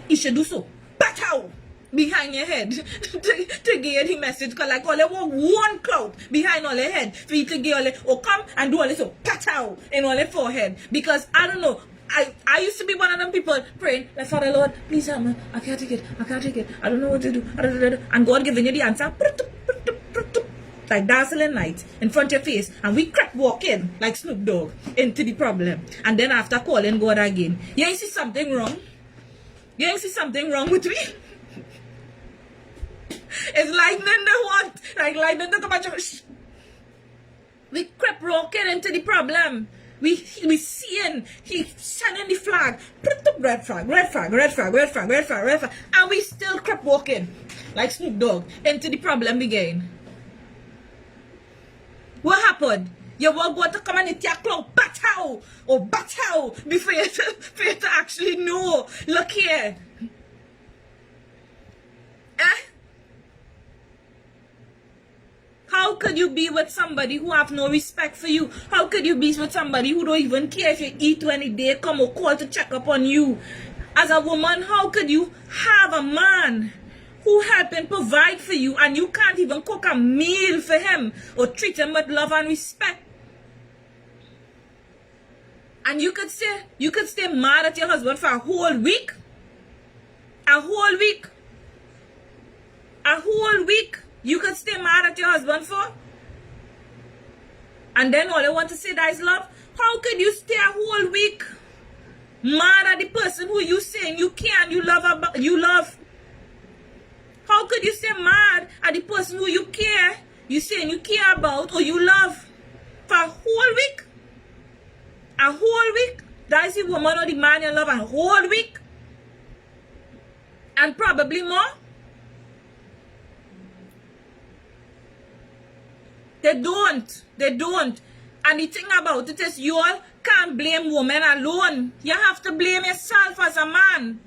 You should do so. Pow! Behind your head to get the message, because like all they want one cloud behind all their head for you to get all it, or come and do all this so pow in all their forehead. Because I don't know, I used to be one of them people praying like, Father Lord, please help me, I can't take it, I don't know what to do, and God giving you the answer like dazzling light in front of your face, and we crept walk in like Snoop Dogg into the problem. And then after calling God again, you ain't see something wrong? You ain't see something wrong with me? It's lightning the what? Like lightning the come. We crept walking into the problem. We seeing, he sending the flag, red flag, and we still crept walking like Snoop Dogg into the problem again. What happened? You were going to come and hit your cloud, batao, before you to actually know. Look here. How could you be with somebody who have no respect for you? How could you be with somebody who don't even care if you eat when they come or call to check up on you? As a woman, how could you have a man who help and provide for you and you can't even cook a meal for him or treat him with love and respect? And you could stay mad at your husband for a whole week? A whole week? A whole week? You could stay mad at your husband for? And then all you want to say that is love? How could you stay a whole week mad at the person who you saying you can, you love? How could you stay mad at the person who you care, you saying you care about or you love for a whole week? A whole week? That is the woman or the man you love a whole week? And probably more? They don't. They don't. And the thing about it is you all can't blame women alone. You have to blame yourself as a man.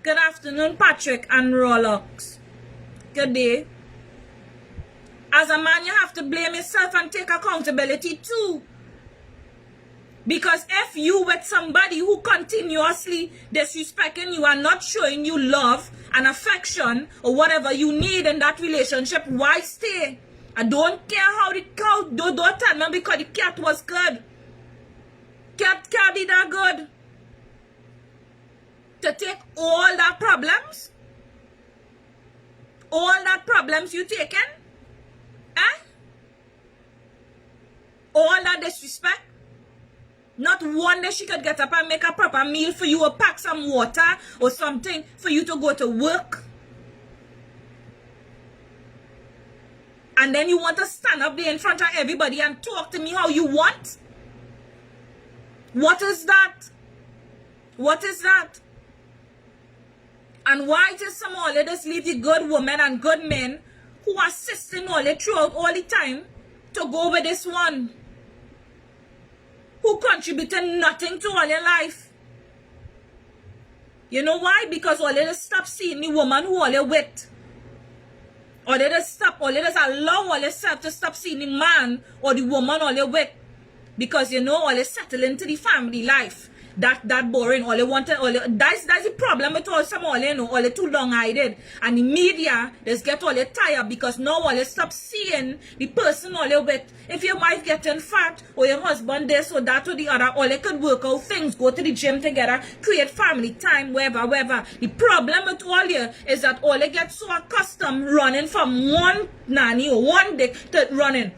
Good afternoon, Patrick and Rolex. Good day. As a man, you have to blame yourself and take accountability too. Because if you with somebody who continuously disrespecting you and not showing you love and affection or whatever you need in that relationship, why stay? I don't care how the cow, don't tell me because the cat was good. Cat can't be that good. To take all that problems? All that problems you taken? Eh? All that disrespect? Not one day she could get up and make a proper meal for you or pack some water or something for you to go to work. And then you want to stand up there in front of everybody and talk to me how you want? What is that? What is that? And why just some all just leave the good women and good men who are assisting all throughout all the time to go with this one? Who contributed nothing to all your life? You know why? Because all they just stop seeing the woman who all they with. Or they just stop, or they just allow all themselves to stop seeing the man or the woman all they with. Because you know, all they settle into the family life. That boring. All they wanted, that's the problem with all some all they know, all they too long hided. And the media just get all they tired because now all they stop seeing the person all they with. If your wife getting fat or your husband this or that or the other, all they could work out things, go to the gym together, create family time, wherever. The problem with all you is that all they get so accustomed running from one nanny or one dick to running.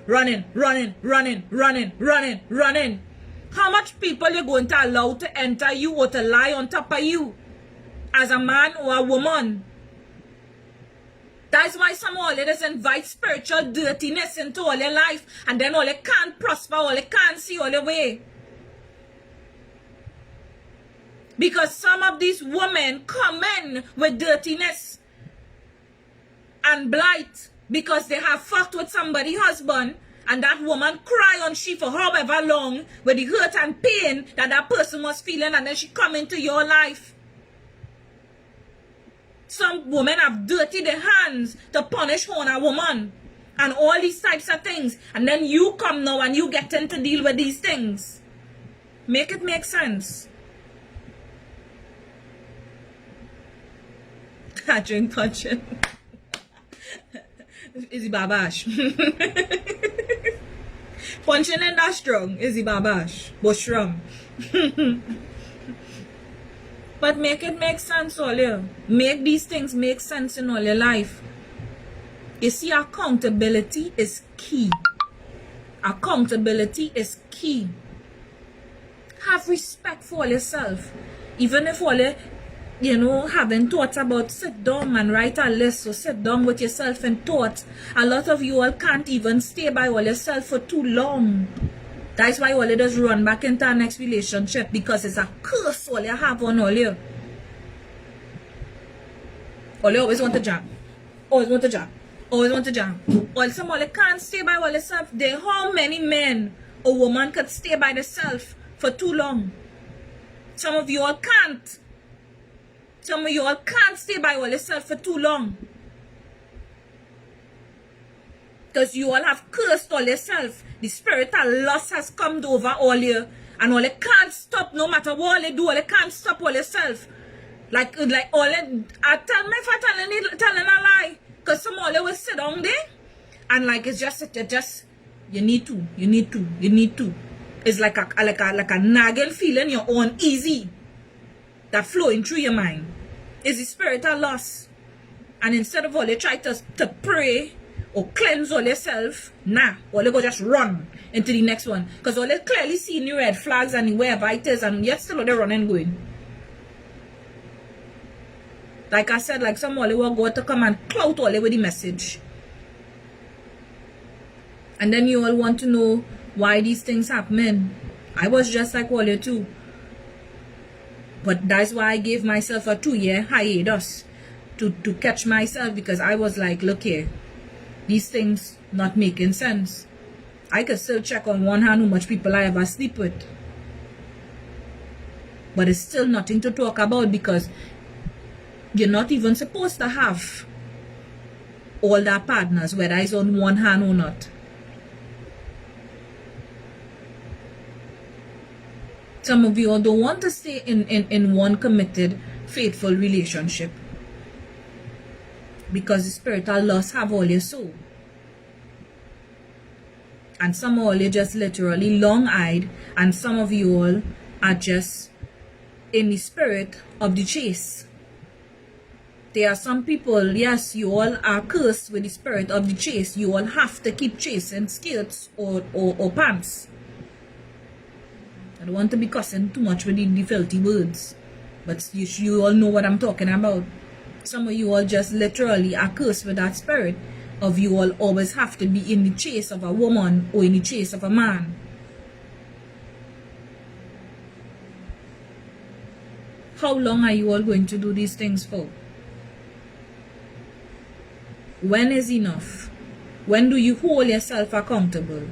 How much people you going to allow to enter you or to lie on top of you as a man or a woman? That's why some all they just invite spiritual dirtiness into all their life and then all they can't prosper, all they can't see all the way. Because some of these women come in with dirtiness and blight because they have fucked with somebody's husband. And that woman cry on she for however long with the hurt and pain that person was feeling, and then she come into your life. Some women have dirty their hands to punish on a woman. And all these types of things. And then you come now and you get in to deal with these things. Make it make sense. I drink punching. Izzy Babash. Punching in that strong, Izzy Babash. Bushram. But make it make sense all you. Make these things make sense in all your life. You see, accountability is key. Accountability is key. Have respect for yourself. Even if all you know, having thoughts about sit down and write a list or sit down with yourself and thoughts. A lot of you all can't even stay by all yourself for too long. That's why all you just run back into our next relationship because it's a curse all you have on all you. All you always want to jam. Always want to jam. Always want to jam. All some all you can't stay by all yourself. There how many men or woman could stay by themselves for too long? Some of you all can't. Some of you all can't stay by yourself for too long. Because you all have cursed all yourself. The spirit of lust has come over all you. And all you can't stop no matter what you do. All you can't stop all yourself. Like all you, I tell me if I telling a lie. Because some all you will sit down there. And like it's just, you need to. It's like a nagging feeling you're on easy. That flowing through your mind is the spirit of loss. And instead of all you try to pray or cleanse all yourself, nah, all you go just run into the next one. Because all you clearly see new red flags and wherever it is, and yet still they're running going. Like I said, like some all you will go to come and clout all you with the message. And then you all want to know why these things happening. I was just like all you too. But that's why I gave myself a 2-year hiatus to catch myself, because I was like, look here, these things not making sense. I could still check on one hand how much people I ever sleep with. But it's still nothing to talk about, because you're not even supposed to have all their partners, whether it's on one hand or not. Some of you all don't want to stay in one committed, faithful relationship, because the spiritual lust have all your soul. And some of all are just literally long-eyed, and some of you all are just in the spirit of the chase. There are some people, yes, you all are cursed with the spirit of the chase. You all have to keep chasing skirts or pants. I don't want to be cussing too much with the filthy words, but you all know what I'm talking about. Some of you all just literally are cursed with that spirit of you all always have to be in the chase of a woman or in the chase of a man. How long are you all going to do these things for? When is enough? When do you hold yourself accountable?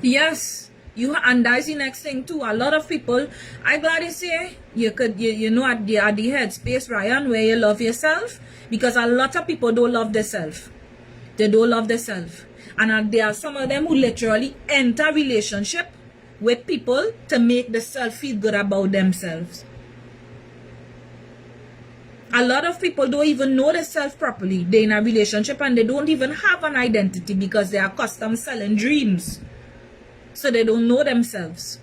Yes, and that's the next thing too. A lot of people, I'm glad to say, you know at the headspace, Ryan, where you love yourself, because a lot of people don't love themselves. They don't love themselves. And there are some of them who literally enter relationship with people to make themselves feel good about themselves. A lot of people don't even know themselves properly. They're in a relationship and they don't even have an identity, because they are accustomed selling dreams. So they don't know themselves.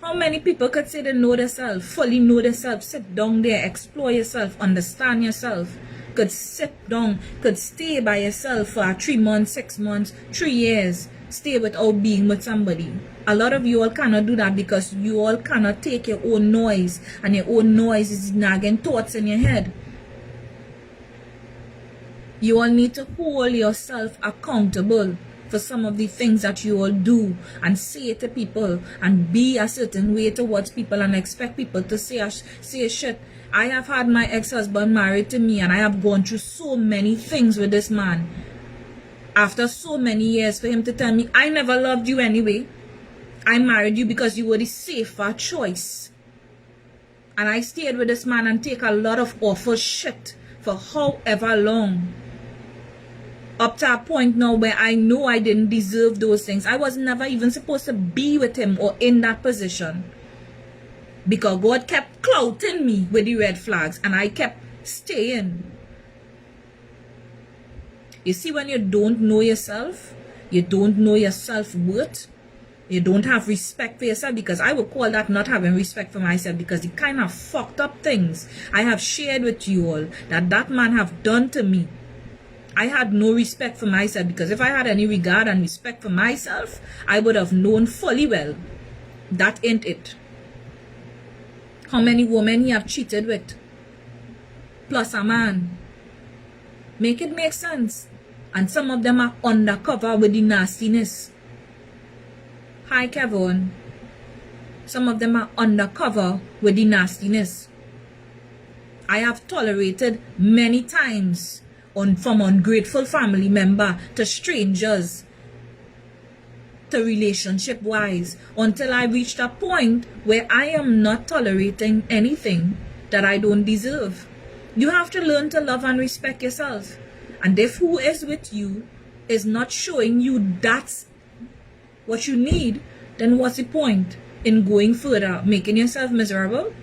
How many people could say they know themselves, fully know themselves, sit down there, explore yourself, understand yourself, could sit down, could stay by yourself for 3 months, 6 months, 3 years, stay without being with somebody? A lot of you all cannot do that, because you all cannot take your own noise, and your own noise is nagging thoughts in your head. You all need to hold yourself accountable for some of the things that you all do and say to people, and be a certain way towards people, and expect people to say shit. I have had my ex-husband married to me, and I have gone through so many things with this man. After so many years, for him to tell me, I never loved you anyway. I married you because you were the safer choice. And I stayed with this man and take a lot of awful shit for however long. Up to a point now where I know I didn't deserve those things. I was never even supposed to be with him or in that position, because God kept clouting me with the red flags, and I kept staying. You see, when you don't know yourself, you don't know your self-worth, you don't have respect for yourself, because I would call that not having respect for myself, because the kind of fucked up things I have shared with you all that man have done to me, I had no respect for myself, because if I had any regard and respect for myself, I would have known fully well that ain't it. How many women he have cheated with, plus a man? Make it make sense. And some of them are undercover with the nastiness. Hi, Kevin. Some of them are undercover with the nastiness. I have tolerated many times from ungrateful family member to strangers to relationship wise, until I reached a point where I am not tolerating anything that I don't deserve. You have to learn to love and respect yourself. And if who is with you is not showing you that's what you need, then what's the point in going further, making yourself miserable?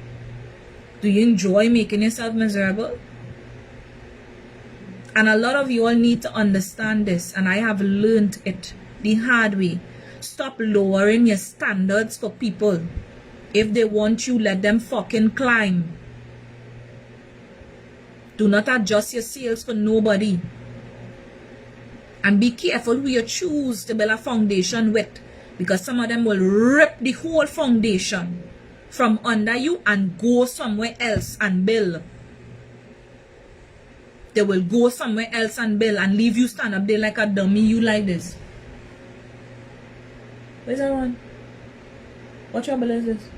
Do you enjoy making yourself miserable? And a lot of you all need to understand this, and I have learned it the hard way. Stop lowering your standards for people. If they want you, let them fucking climb. Do not adjust your sails for nobody. And be careful who you choose to build a foundation with, because some of them will rip the whole foundation from under you and go somewhere else and build. They will go somewhere else and bill and leave you stand up there like a dummy, you like this. Where's that one? What trouble is this?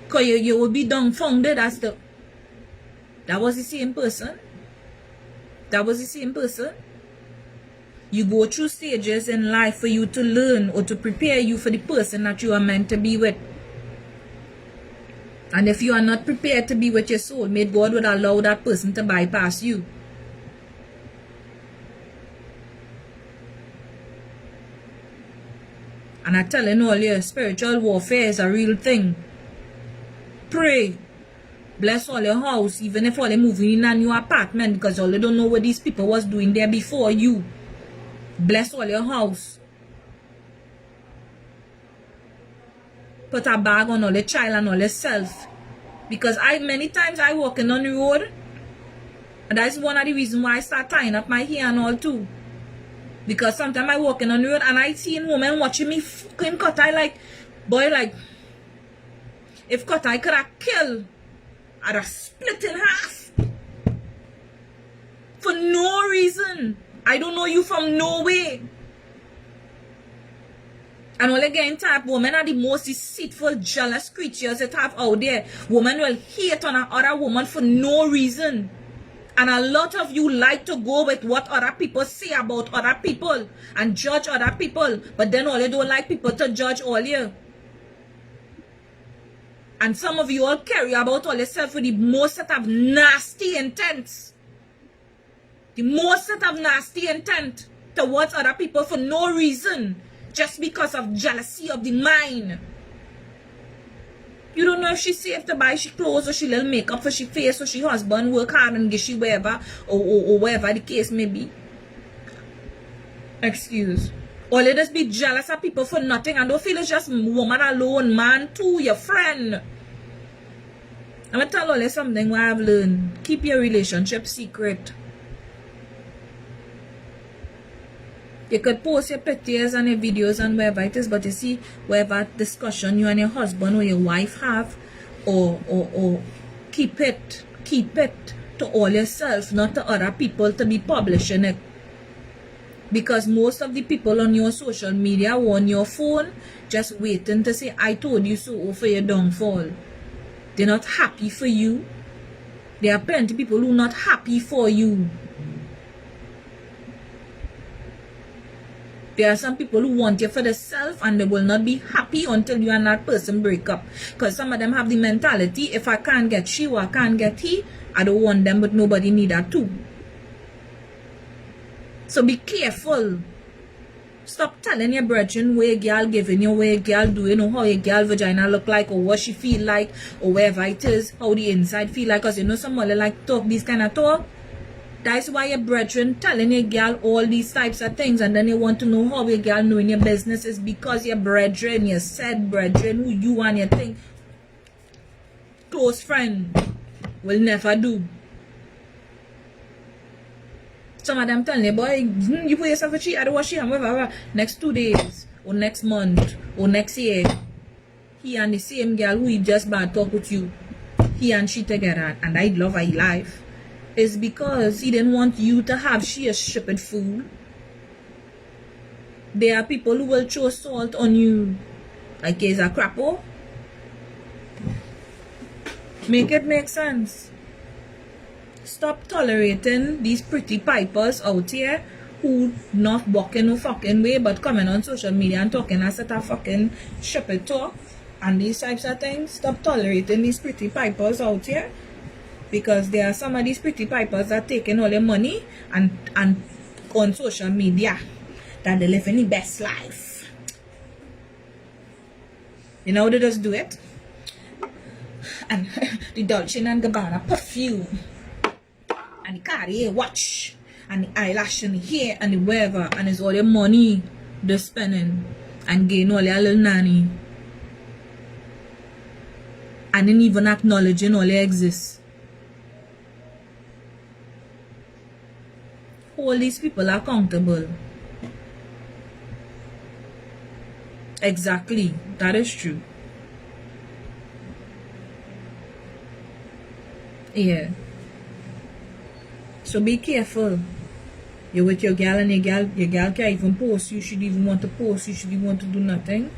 Because you will be dumbfounded as to, that was the same person? That was the same person? You go through stages in life for you to learn or to prepare you for the person that you are meant to be with. And if you are not prepared to be with your soulmate, God would allow that person to bypass you. And I'm telling all you, spiritual warfare is a real thing. Pray. Bless all your house, even if all they moving in a new apartment, because all they don't know what these people was doing there before you. Bless all your house. Put a bag on all the child and all the self. Because many times I walking on the road, and that's one of the reasons why I start tying up my hair and all too. Because sometimes I walking on the road and I see a woman watching me fucking cut. I like, boy, like, if cut I could have killed, I'd have split in half. For no reason. I don't know you from nowhere. And all again type, women are the most deceitful, jealous creatures that have out there. Women will hate on another woman for no reason. And a lot of you like to go with what other people say about other people and judge other people. But then all you don't like people to judge all you. And some of you all carry about all yourself with the most set of nasty intents. The most set of nasty intent towards other people for no reason. Just because of jealousy of the mind. You don't know if she safe to buy she clothes or she little makeup for she face or she husband work hard and get she wherever or wherever the case may be. Excuse. Or let us be jealous of people for nothing and don't feel it's just woman alone, man too, your friend. I'm gonna tell you something what I've learned. Keep your relationship secret. You could post your pictures and your videos and wherever it is, but you see, wherever discussion you and your husband or your wife have, or keep it to all yourself, not to other people to be publishing it. Because most of the people on your social media or on your phone just waiting to say, I told you so, for your downfall. They're not happy for you. There are plenty of people who are not happy for you. There are some people who want you for themselves and they will not be happy until you and that person break up. Because some of them have the mentality, if I can't get she or I can't get he, I don't want them, but nobody need that too. So be careful. Stop telling your brethren where a girl giving you, where a girl doing, or how a girl vagina look like, or what she feel like, or wherever it is, how the inside feel like. Because you know somebody like talk these kind of talk. That's why your brethren telling your girl all these types of things, and then you want to know how your girl knowing your business is because your brethren, your said brethren, who you and your thing, close friend, will never do. Some of them telling you, boy, you put yourself a cheat, I don't want shit, whatever. Next 2 days, or next month, or next year, he and the same girl who he just bad talk with you, he and she together, and I love her life. Is because he didn't want you to have she a stupid fool. There are people who will throw salt on you like he's a crappo. Make it make sense. Stop tolerating these pretty pipers out here who not walking no fucking way but coming on social media and talking a set of fucking stupid talk and these types of things. Stop tolerating these pretty pipers out here. Because there are some of these pretty pipers that are taking all their money and on social media that they live in the best life. You know they just do it? And the Dolce & Gabbana perfume and the Cartier watch and the eyelash and the hair and the whatever, and it's all their money they're spending and getting all their little nanny and then even acknowledging all their exists. All these people are accountable. Exactly. That is true. Yeah. So be careful. You're with your gal and your gal can't even post. You should even want to post. You should even want to do nothing.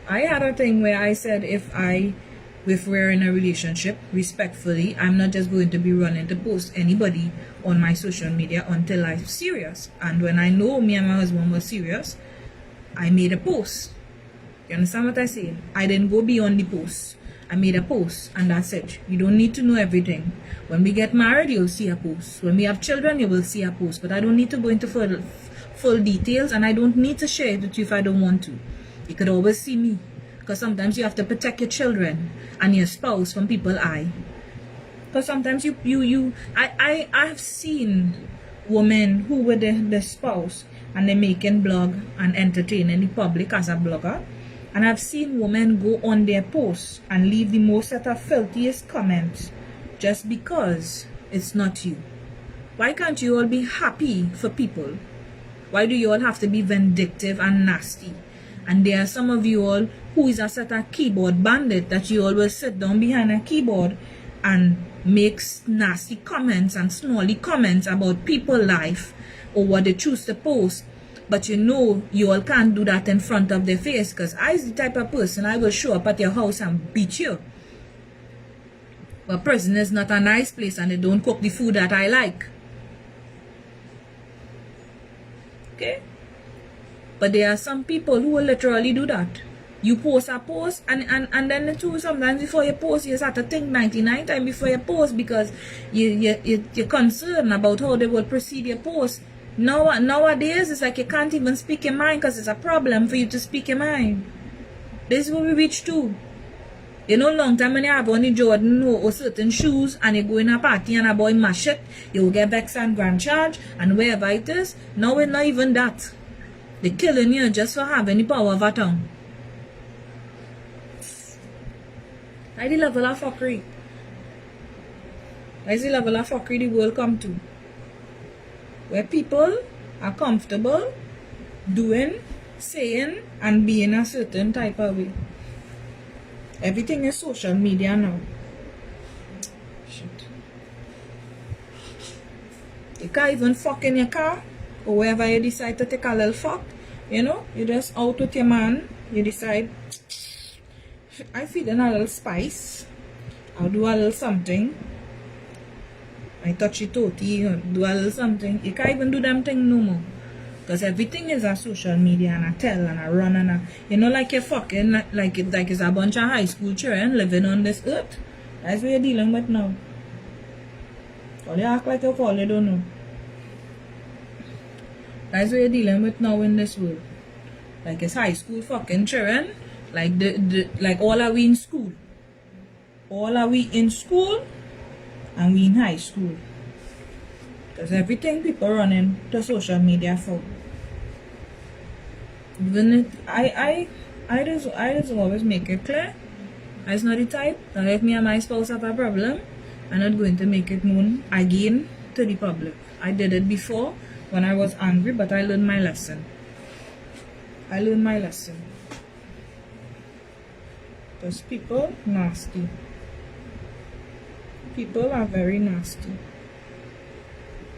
I had a thing where I said if we're in a relationship, respectfully, I'm not just going to be running to post anybody on my social media until I'm serious. And when I know me and my husband were serious, I made a post. You understand what I'm saying? I didn't go beyond the post. I made a post and that's it. You don't need to know everything. When we get married, you'll see a post. When we have children, you will see a post. But I don't need to go into full details, and I don't need to share it with you if I don't want to. You could always see me. Because sometimes you have to protect your children and your spouse from people's eye. Because sometimes I have seen women who were the spouse and they're making blog and entertaining the public as a blogger. And I've seen women go on their posts and leave the most set of filthiest comments just because it's not you. Why can't you all be happy for people? Why do you all have to be vindictive and nasty? And there are some of you all who is a set of keyboard bandit that you all will sit down behind a keyboard and make nasty comments and snarly comments about people's life or what they choose to post. But you know you all can't do that in front of their face, because I is the type of person I will show up at your house and beat you. But prison is not a nice place and they don't cook the food that I like. Okay? But there are some people who will literally do that. You post a post and then the two, sometimes before you post you have to think 99 times before you post, because you're concerned about how they will proceed your post. Nowadays, it's like you can't even speak your mind because it's a problem for you to speak your mind. This is where we reach to. You know, long time when you have on the Jordan or certain shoes and you go in a party and a boy mash it, you will get vexed and grand charge and wherever it is. Now it's not even that. They're killing you just for having the power of a tongue. That's the level of fuckery. That's the level of fuckery the world come to. Where people are comfortable doing, saying, and being a certain type of way. Everything is social media now. Shit. You can't even fuck in your car, or wherever you decide to take a little fuck. You know, you just out with your man, you decide, I feeling a little spice, I'll do a little something. I touch it totally, do a little something. You can't even do them thing no more. Because everything is a social media and a tell and a run and a, you know, like you're fucking, like it's a bunch of high school children living on this earth. That's what you're dealing with now. All you act like you all you don't know. That's what you're dealing with now in this world. Like it's high school fucking children. Like like all are we in school. All are we in school and we in high school. Because everything people running to social media for. Even it, I just always make it clear. I'm not the type that if me and my spouse have a problem, I'm not going to make it known again to the public. I did it before when I was angry, but I learned my lesson. I learned my lesson. Because people nasty. People are very nasty.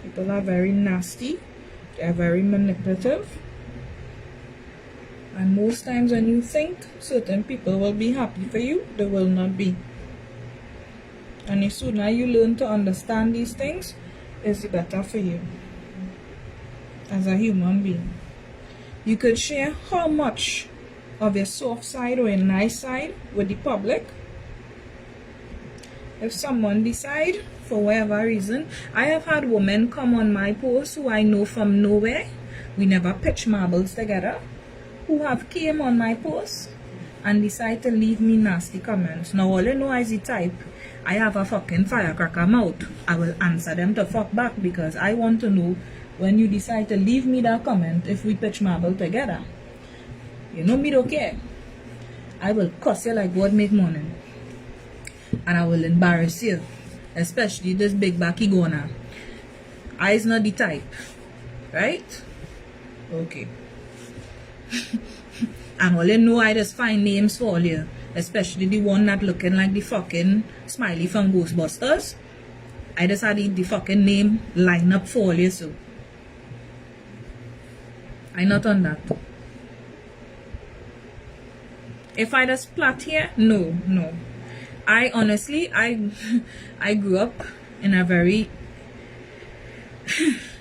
People are very nasty. They are very manipulative. And most times when you think certain people will be happy for you, they will not be. And the sooner you learn to understand these things, is the better for you as a human being. You could share how much of your soft side or your nice side with the public. If someone decide for whatever reason, I have had women come on my post who I know from nowhere, we never pitch marbles together, who have came on my post and decide to leave me nasty comments. Now all you know is the type, I have a fucking firecracker mouth. I will answer them to fuck back, because I want to know when you decide to leave me that comment if we pitch marble together. You know me don't care. I will cuss you like God make morning. And I will embarrass you. Especially this big backy gonna. I is not the type. Right? Okay. And all you know, I just find names for all you. Especially the one that looking like the fucking Smiley from Ghostbusters. I just had the fucking name line up for all you, so I not on that. If I just plot here, no. I honestly, I grew up in a very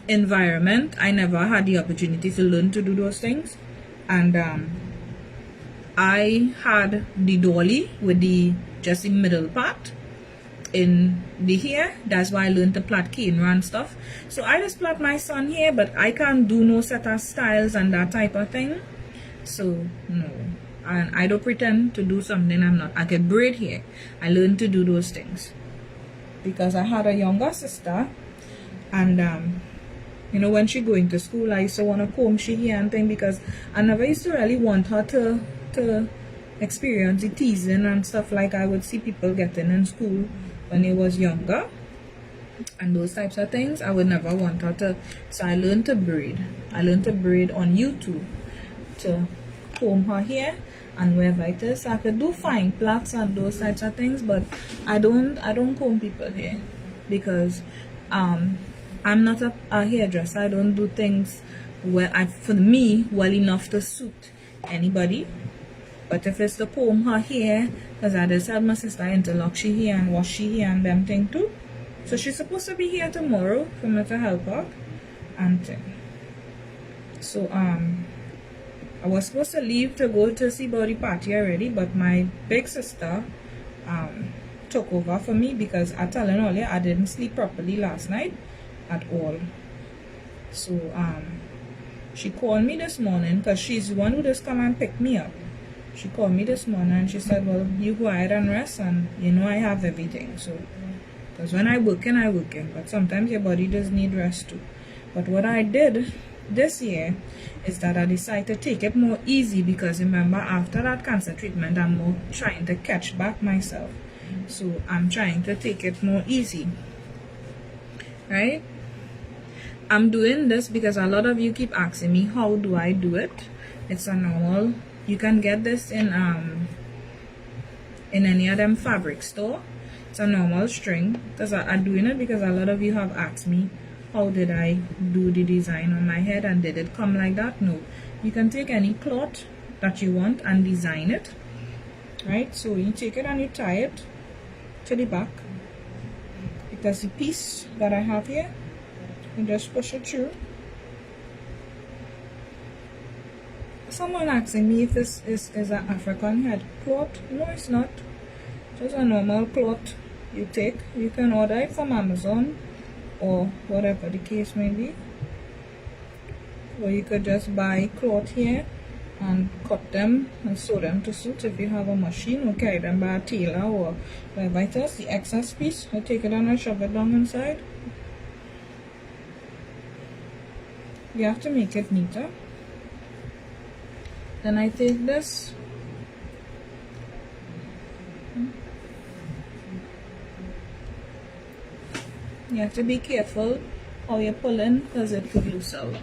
environment. I never had the opportunity to learn to do those things, and I had the dolly with the just the middle part in the hair. That's why I learned to plait cane and stuff. So I just plait my son here, but I can't do no set of styles and that type of thing. So no, and I don't pretend to do something I'm not. I can braid hair. I learned to do those things because I had a younger sister, and you know, when she going to school, I used to want to comb she hair and thing, because I never used to really want her to experience the teasing and stuff like I would see people getting in school when they was younger, and those types of things. I would never want her to. So I learned to braid. I learned to braid on YouTube, to comb her hair and wherever it is. So I could do fine plaits and those types of things, but I don't comb people hair, because I'm not a hairdresser. I don't do things for me well enough to suit anybody. But if it's to comb her hair, because I just had my sister interlock she hair and wash she hair and them thing too. So she's supposed to be here tomorrow for me to help her and thing. So I was supposed to leave to go to see about the party already, but my big sister took over for me, because I told her earlier I didn't sleep properly last night at all. So she called me this morning, because she's the one who just come and pick me up. She called me this morning and she said, well, you go ahead and rest, and you know I have everything. So, because when I working, but sometimes your body does need rest too. But what I did this year is that I decided to take it more easy, because remember, after that cancer treatment, I'm more trying to catch back myself. So I'm trying to take it more easy, right? I'm doing this because a lot of you keep asking me, how do I do it? It's a normal. You can get this in any of them fabric store. It's a normal string. Because I'm doing it because a lot of you have asked me, how did I do the design on my head, and did it come like that? No. You can take any cloth that you want and design it, right? So you take it and you tie it to the back, because the piece that I have here, you just push it through. Someone asking me if this is an African head cloth. No, it's not. Just a normal cloth you take. You can order it from Amazon or whatever the case may be. Or you could just buy cloth here and cut them and sew them to suit if you have a machine, or carry them by a tailor or whatever it is. The excess piece, I take it and I shove it down inside. You have to make it neater. Then I take this, you have to be careful how you pull in, because it could loose out,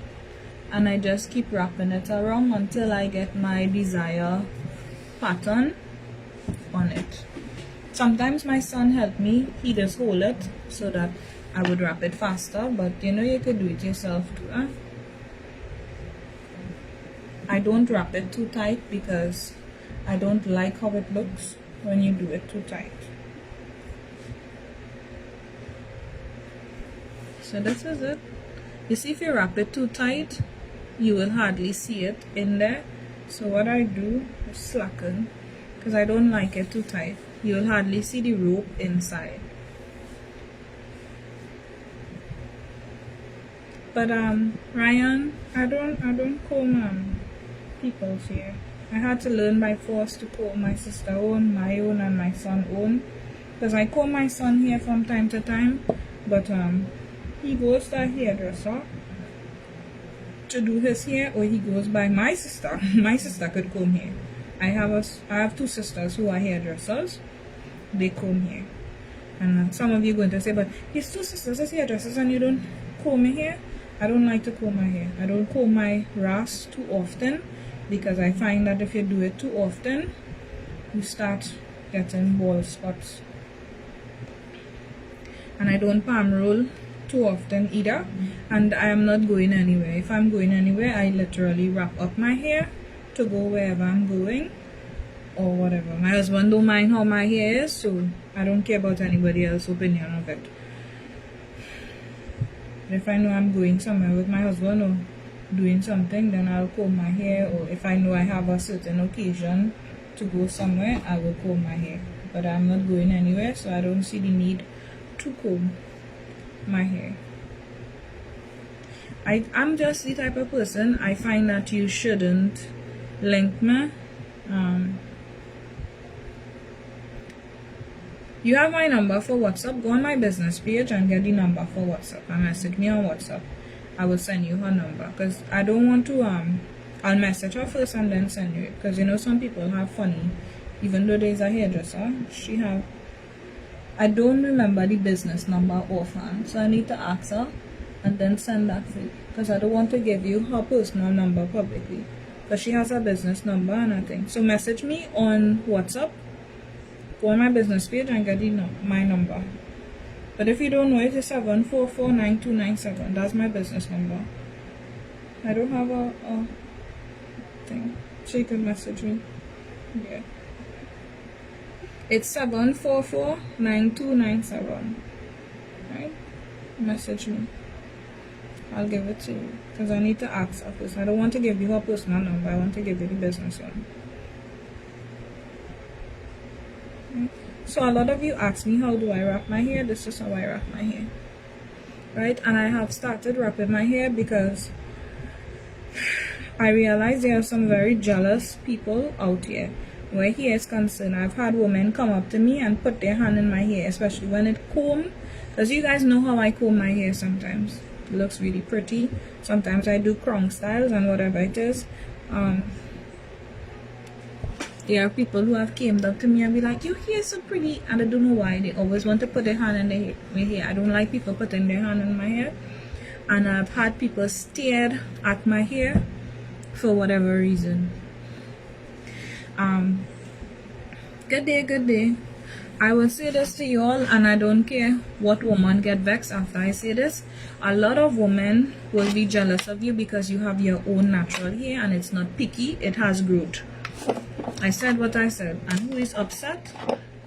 and I just keep wrapping it around until I get my desired pattern on it. Sometimes my son helped me, he just hold it so that I would wrap it faster, but you know, you could do it yourself too, huh? I don't wrap it too tight because I don't like how it looks when you do it too tight. So this is it. You see, if you wrap it too tight, you will hardly see it in there. So what I do is slacken, because I don't like it too tight. You will hardly see the rope inside. But Ryan, I don't comb people's hair. I had to learn by force to comb my sister own, my own, and my son own, because I comb my son hair from time to time, but he goes to a hairdresser to do his hair, or he goes by my sister. My sister could comb hair. I have two sisters who are hairdressers. They comb hair. And some of you are going to say, but his two sisters are hairdressers and you don't comb your hair? I don't like to comb my hair. I don't comb my ras too often, because I find that if you do it too often, you start getting bald spots. and I don't palm roll too often either, and I am not going anywhere. If I'm going anywhere, I literally wrap up my hair to go wherever I'm going or whatever. My husband don't mind how my hair is, so I don't care about anybody else's opinion of it. If I know I'm going somewhere with my husband or doing something, then I'll comb my hair, or if I know I have a certain occasion to go somewhere, I will comb my hair. But I'm not going anywhere, so I don't see the need to comb my hair. I'm just the type of person, I find that you shouldn't link me. You have my number for WhatsApp. Go on my business page and get the number for WhatsApp and message me on WhatsApp. I will send you her number, because I don't want to I'll message her first and then send you it, because you know some people have funny, even though there's a hairdresser, I don't remember the business number offhand, so I need to ask her and then send that for you, because I don't want to give you her personal number publicly, because she has a business number and I think. So message me on WhatsApp, go on my business page and get my number. But if you don't know, it is 7449297. That's my business number. I don't have a thing, so you can message me. Yeah. It's 7449297. Right? Message me. I'll give it to you, because I need to ask her first. I don't want to give you her personal number. I want to give you the business one. Right? So a lot of you ask me, how do I wrap my hair? This is how I wrap my hair. Right? And I have started wrapping my hair because I realize there are some very jealous people out here where hair is concerned. I've had women come up to me and put their hand in my hair, especially when it's combed. Because you guys know how I comb my hair sometimes. It looks really pretty. Sometimes I do crown styles and whatever it is. There are people who have came up to me and be like, your hair is so pretty, and I don't know why. They always want to put their hand in my hair. I don't like people putting their hand in my hair. And I've had people stare at my hair for whatever reason. Good day. I will say this to you all, and I don't care what woman get vexed after I say this. A lot of women will be jealous of you because you have your own natural hair and it's not picky, it has growth. I said what I said, and who is upset,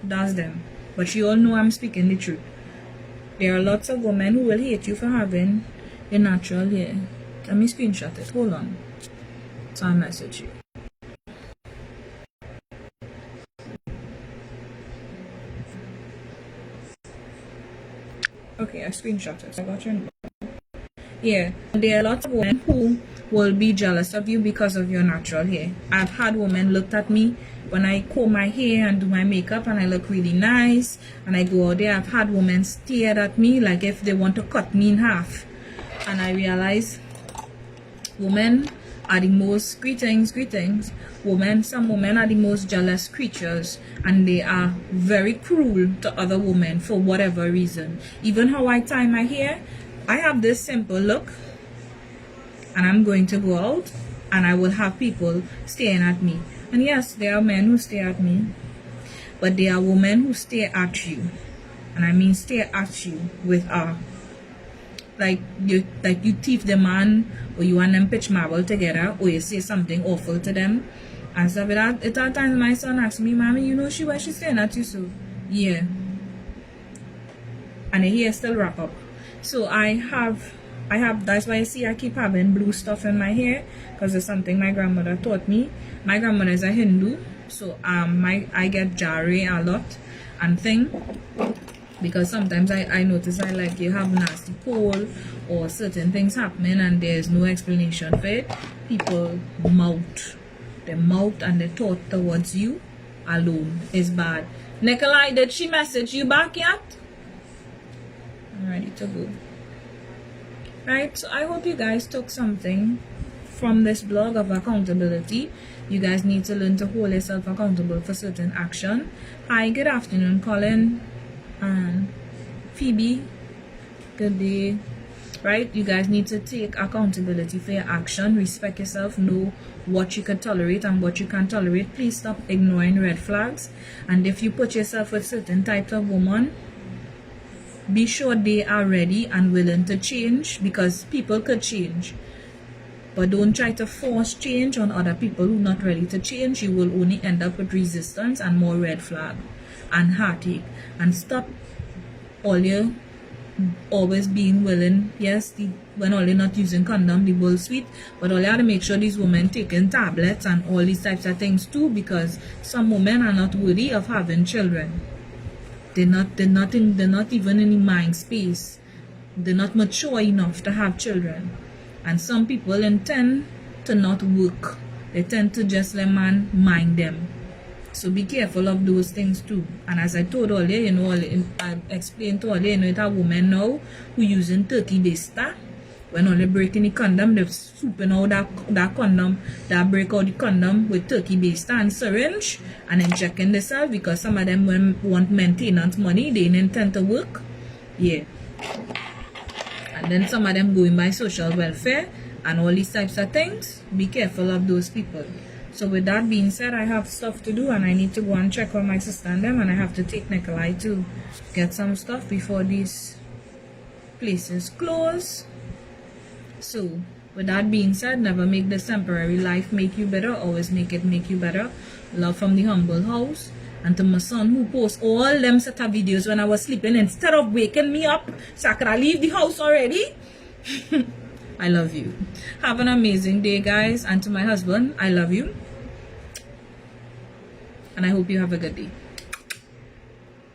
that's them. But you all know I'm speaking the truth. There are lots of women who will hate you for having your natural hair. Let me screenshot it. Hold on. So I'll message you. Okay, I screenshot it. I got your number. Yeah, there are lots of women who will be jealous of you because of your natural hair. I've had women look at me when I comb my hair and do my makeup and I look really nice and I go out there. I've had women stare at me like if they want to cut me in half. And I realize women are the most, greetings, some women are the most jealous creatures, and they are very cruel to other women for whatever reason. Even how I tie my hair, I have this simple look, and I'm going to go out and I will have people staring at me. And yes, there are men who stare at me, but there are women who stare at you, and I mean stare at you with like you thief the man, or you and them pitch marble together, or you say something awful to them and stuff like that. At that time my son asked me, Mommy, you know why she's staring at you? So yeah, and the hair still wrap up. So I have that's why you see I keep having blue stuff in my hair, because it's something my grandmother taught me. My grandmother is a Hindu, so I get jari a lot and thing, because sometimes I notice you have nasty cold or certain things happening and there's no explanation for it. People mouth and the thought towards you alone is bad. Nikolai, did she message you back yet? I'm ready to go. Right, so I hope you guys took something from this blog of accountability. You guys need to learn to hold yourself accountable for certain action. Hi, good afternoon, Colin and Phoebe. Good day. Right, you guys need to take accountability for your action. Respect yourself. Know what you can tolerate and what you can't tolerate. Please stop ignoring red flags. And if you put yourself with certain types of woman, be sure they are ready and willing to change, because people could change. But don't try to force change on other people who are not ready to change. You will only end up with resistance and more red flag and heartache. And stop all your always being willing. Yes, when all you're not using condom, the world sweet, but all you have to make sure these women taking tablets and all these types of things too, because some women are not worthy of having children. They're not even in the mind space. They're not mature enough to have children. And some people intend to not work. They tend to just let man mind them. So be careful of those things too. And as I told earlier, I explained to earlier, it's a woman now who using turkey baster. When only breaking the condom, they're swooping out that condom, that break out the condom with turkey baster and syringe and injecting themselves, because some of them want maintenance money, they intend to work. Yeah. And then some of them going by social welfare and all these types of things. Be careful of those people. So with that being said, I have stuff to do and I need to go and check on my sister and them, and I have to take Nikolai to get some stuff before these places close. So with that being said, never make this temporary life make you better. Always make it make you better. Love from the humble house. And to my son who posts all them set of videos when I was sleeping instead of waking me up so I could leave the house already. I love you. Have an amazing day, guys. And to my husband, I love you. And I hope you have a good day.